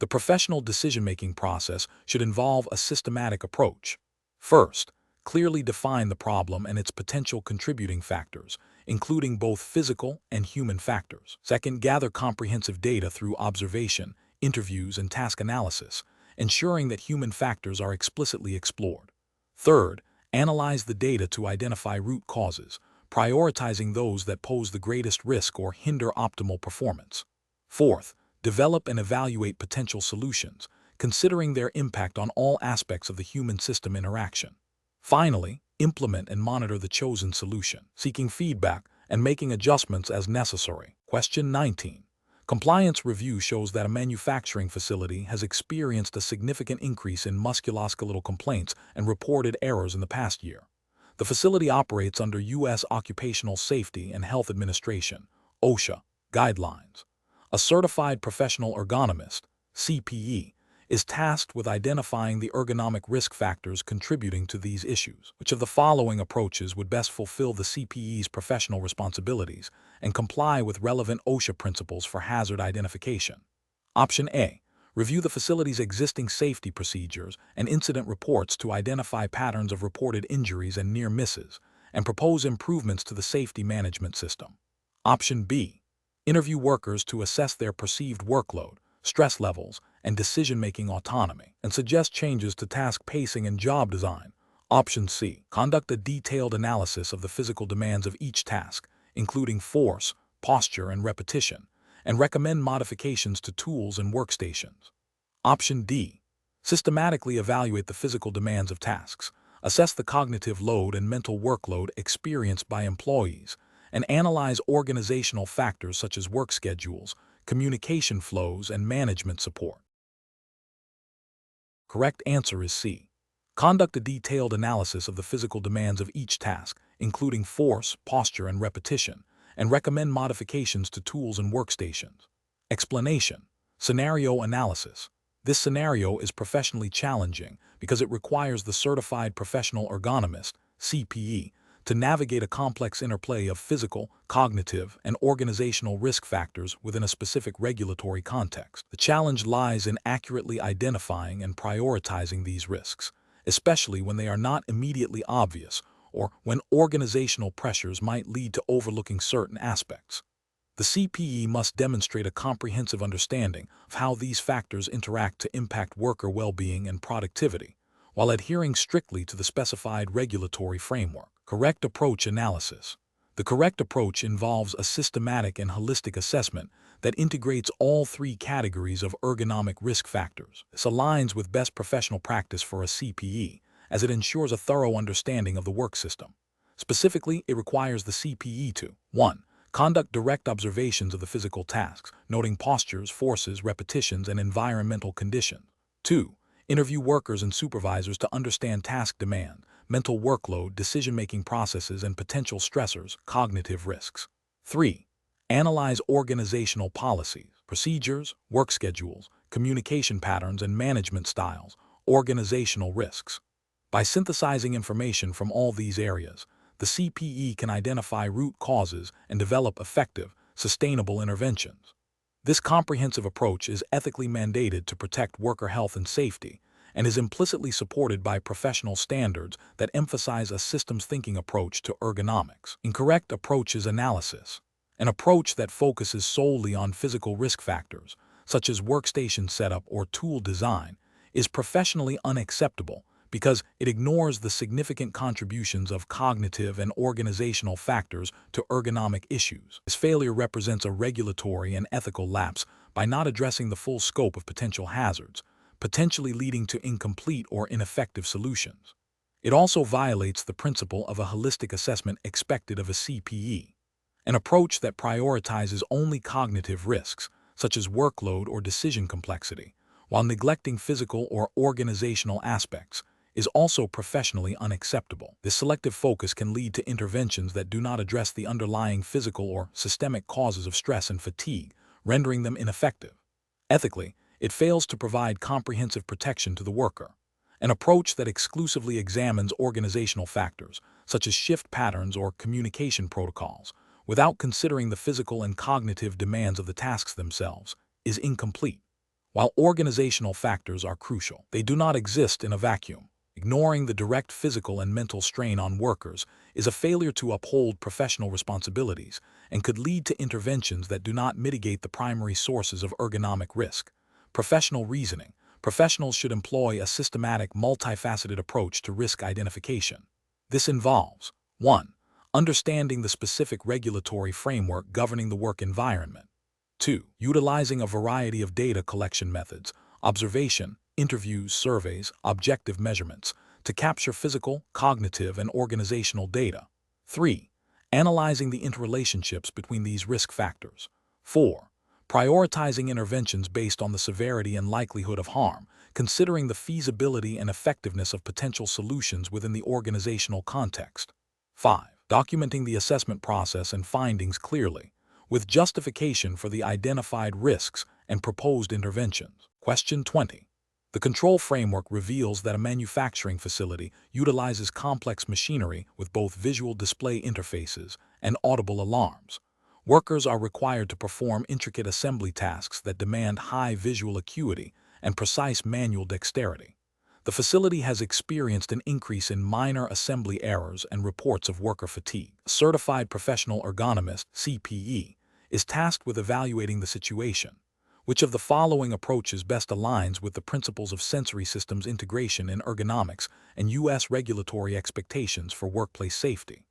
The professional decision-making process should involve a systematic approach. First, clearly define the problem and its potential contributing factors, including both physical and human factors. Second, gather comprehensive data through observation, interviews, and task analysis, ensuring that human factors are explicitly explored. Third, analyze the data to identify root causes, prioritizing those that pose the greatest risk or hinder optimal performance. Fourth, develop and evaluate potential solutions, considering their impact on all aspects of the human-system interaction. Finally, implement and monitor the chosen solution, seeking feedback and making adjustments as necessary. Question 19. Compliance review shows that a manufacturing facility has experienced a significant increase in musculoskeletal complaints and reported errors in the past year. The facility operates under U.S. Occupational Safety and Health Administration, OSHA, guidelines. A certified professional ergonomist, CPE, is tasked with identifying the ergonomic risk factors contributing to these issues. Which of the following approaches would best fulfill the CPE's professional responsibilities and comply with relevant OSHA principles for hazard identification? Option A. Review the facility's existing safety procedures and incident reports to identify patterns of reported injuries and near misses, and propose improvements to the safety management system. Option B. Interview workers to assess their perceived workload, stress levels, and decision-making autonomy, and suggest changes to task pacing and job design. Option C. Conduct a detailed analysis of the physical demands of each task, including force, posture, and repetition, and recommend modifications to tools and workstations. Option D. Systematically evaluate the physical demands of tasks, assess the cognitive load and mental workload experienced by employees, and analyze organizational factors such as work schedules, communication flows, and management support. Correct answer is C. Conduct a detailed analysis of the physical demands of each task, including force, posture, and repetition, and recommend modifications to tools and workstations. Explanation. Scenario analysis. This scenario is professionally challenging because it requires the certified professional ergonomist, CPE, to navigate a complex interplay of physical, cognitive, and organizational risk factors within a specific regulatory context. The challenge lies in accurately identifying and prioritizing these risks, especially when they are not immediately obvious or when organizational pressures might lead to overlooking certain aspects. The CPE must demonstrate a comprehensive understanding of how these factors interact to impact worker well-being and productivity, while adhering strictly to the specified regulatory framework. Correct approach analysis. The correct approach involves a systematic and holistic assessment that integrates all three categories of ergonomic risk factors. This aligns with best professional practice for a CPE, as it ensures a thorough understanding of the work system. Specifically, it requires the CPE to 1. Conduct direct observations of the physical tasks, noting postures, forces, repetitions, and environmental conditions. 2. Interview workers and supervisors to understand task demand, mental workload, decision-making processes, and potential stressors, cognitive risks. 3. Analyze organizational policies, procedures, work schedules, communication patterns, and management styles, organizational risks. By synthesizing information from all these areas, the CPE can identify root causes and develop effective, sustainable interventions. This comprehensive approach is ethically mandated to protect worker health and safety, and is implicitly supported by professional standards that emphasize a systems-thinking approach to ergonomics. Incorrect approach is analysis. An approach that focuses solely on physical risk factors, such as workstation setup or tool design, is professionally unacceptable because it ignores the significant contributions of cognitive and organizational factors to ergonomic issues. This failure represents a regulatory and ethical lapse by not addressing the full scope of potential hazards, potentially leading to incomplete or ineffective solutions. It also violates the principle of a holistic assessment expected of a CPE, an approach that prioritizes only cognitive risks, such as workload or decision complexity, while neglecting physical or organizational aspects, is also professionally unacceptable. This selective focus can lead to interventions that do not address the underlying physical or systemic causes of stress and fatigue, rendering them ineffective. Ethically, it fails to provide comprehensive protection to the worker. An approach that exclusively examines organizational factors, such as shift patterns or communication protocols, without considering the physical and cognitive demands of the tasks themselves, is incomplete. While organizational factors are crucial, they do not exist in a vacuum. Ignoring the direct physical and mental strain on workers is a failure to uphold professional responsibilities and could lead to interventions that do not mitigate the primary sources of ergonomic risk. Professional reasoning. Professionals should employ a systematic, multifaceted approach to risk identification. This involves 1. Understanding the specific regulatory framework governing the work environment. 2. Utilizing a variety of data collection methods, observation, interviews, surveys, objective measurements, to capture physical, cognitive, and organizational data. 3. Analyzing the interrelationships between these risk factors. 4. Prioritizing interventions based on the severity and likelihood of harm, considering the feasibility and effectiveness of potential solutions within the organizational context. 5. Documenting the assessment process and findings clearly, with justification for the identified risks and proposed interventions. Question 20. The control framework reveals that a manufacturing facility utilizes complex machinery with both visual display interfaces and audible alarms. Workers are required to perform intricate assembly tasks that demand high visual acuity and precise manual dexterity. The facility has experienced an increase in minor assembly errors and reports of worker fatigue. A certified professional ergonomist, CPE, is tasked with evaluating the situation. Which of the following approaches best aligns with the principles of sensory systems integration in ergonomics and U.S. regulatory expectations for workplace safety?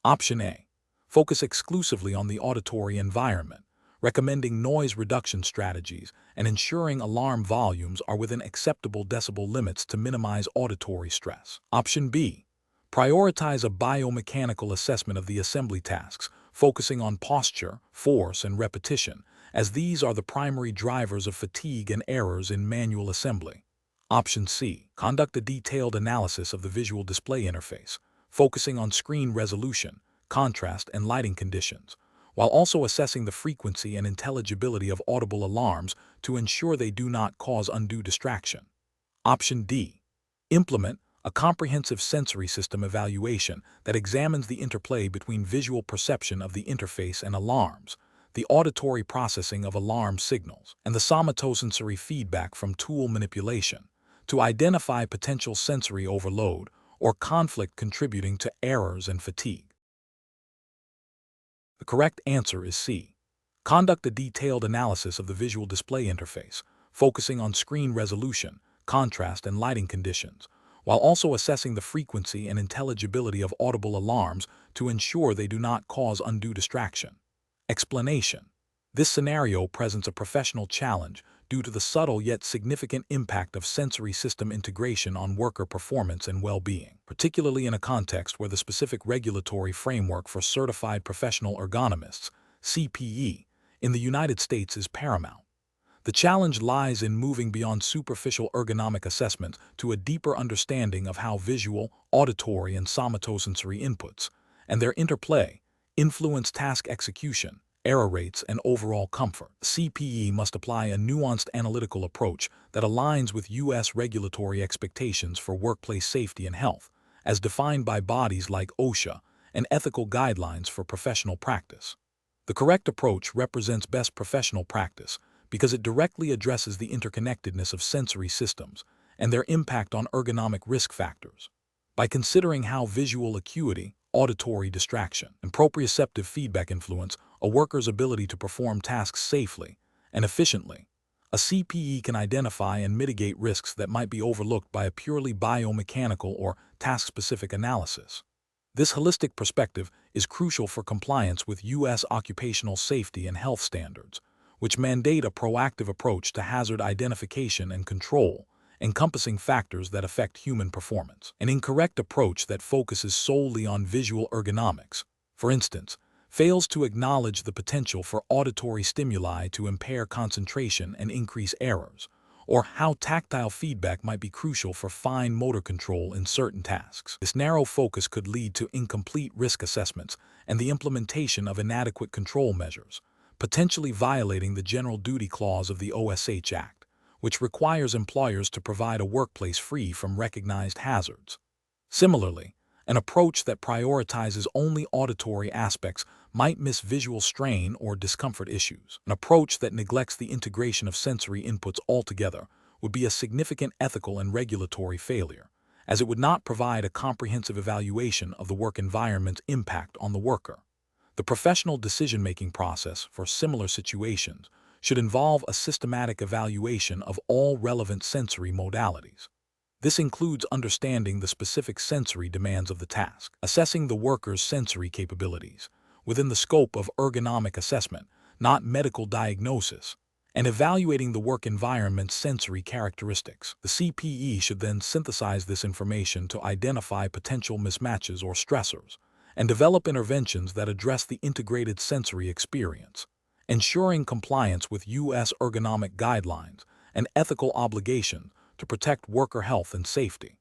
Option A. Focus exclusively on the auditory environment, recommending noise reduction strategies and ensuring alarm volumes are within acceptable decibel limits to minimize auditory stress. Option B. Prioritize a biomechanical assessment of the assembly tasks, focusing on posture, force, and repetition, as these are the primary drivers of fatigue and errors in manual assembly. Option C. Conduct a detailed analysis of the visual display interface, focusing on screen resolution, contrast, and lighting conditions, while also assessing the frequency and intelligibility of audible alarms to ensure they do not cause undue distraction. Option D. Implement a comprehensive sensory system evaluation that examines the interplay between visual perception of the interface and alarms, the auditory processing of alarm signals, and the somatosensory feedback from tool manipulation to identify potential sensory overload or conflict contributing to errors and fatigue. The correct answer is C. Conduct a detailed analysis of the visual display interface, focusing on screen resolution, contrast, and lighting conditions, while also assessing the frequency and intelligibility of audible alarms to ensure they do not cause undue distraction. Explanation. This scenario presents a professional challenge due to the subtle yet significant impact of sensory system integration on worker performance and well-being, particularly in a context where the specific regulatory framework for certified professional ergonomists, CPE, in the United States is paramount. The challenge lies in moving beyond superficial ergonomic assessment to a deeper understanding of how visual, auditory, and somatosensory inputs, and their interplay, influence task execution, error rates, and overall comfort. CPE must apply a nuanced analytical approach that aligns with U.S. regulatory expectations for workplace safety and health, as defined by bodies like OSHA and ethical guidelines for professional practice. The correct approach represents best professional practice because it directly addresses the interconnectedness of sensory systems and their impact on ergonomic risk factors. By considering how visual acuity, auditory distraction, and proprioceptive feedback influence a worker's ability to perform tasks safely and efficiently, a CPE can identify and mitigate risks that might be overlooked by a purely biomechanical or task-specific analysis. This holistic perspective is crucial for compliance with U.S. occupational safety and health standards, which mandate a proactive approach to hazard identification and control, encompassing factors that affect human performance. An incorrect approach that focuses solely on visual ergonomics, for instance, fails to acknowledge the potential for auditory stimuli to impair concentration and increase errors, or how tactile feedback might be crucial for fine motor control in certain tasks. This narrow focus could lead to incomplete risk assessments and the implementation of inadequate control measures, potentially violating the General Duty Clause of the OSH Act, which requires employers to provide a workplace free from recognized hazards. Similarly, An approach that prioritizes only auditory aspects might miss visual strain or discomfort issues. An approach that neglects the integration of sensory inputs altogether would be a significant ethical and regulatory failure, as it would not provide a comprehensive evaluation of the work environment's impact on the worker. The professional decision-making process for similar situations should involve a systematic evaluation of all relevant sensory modalities. This includes understanding the specific sensory demands of the task, assessing the worker's sensory capabilities within the scope of ergonomic assessment, not medical diagnosis, and evaluating the work environment's sensory characteristics. The CPE should then synthesize this information to identify potential mismatches or stressors and develop interventions that address the integrated sensory experience, ensuring compliance with U.S. ergonomic guidelines and ethical obligation to protect worker health and safety.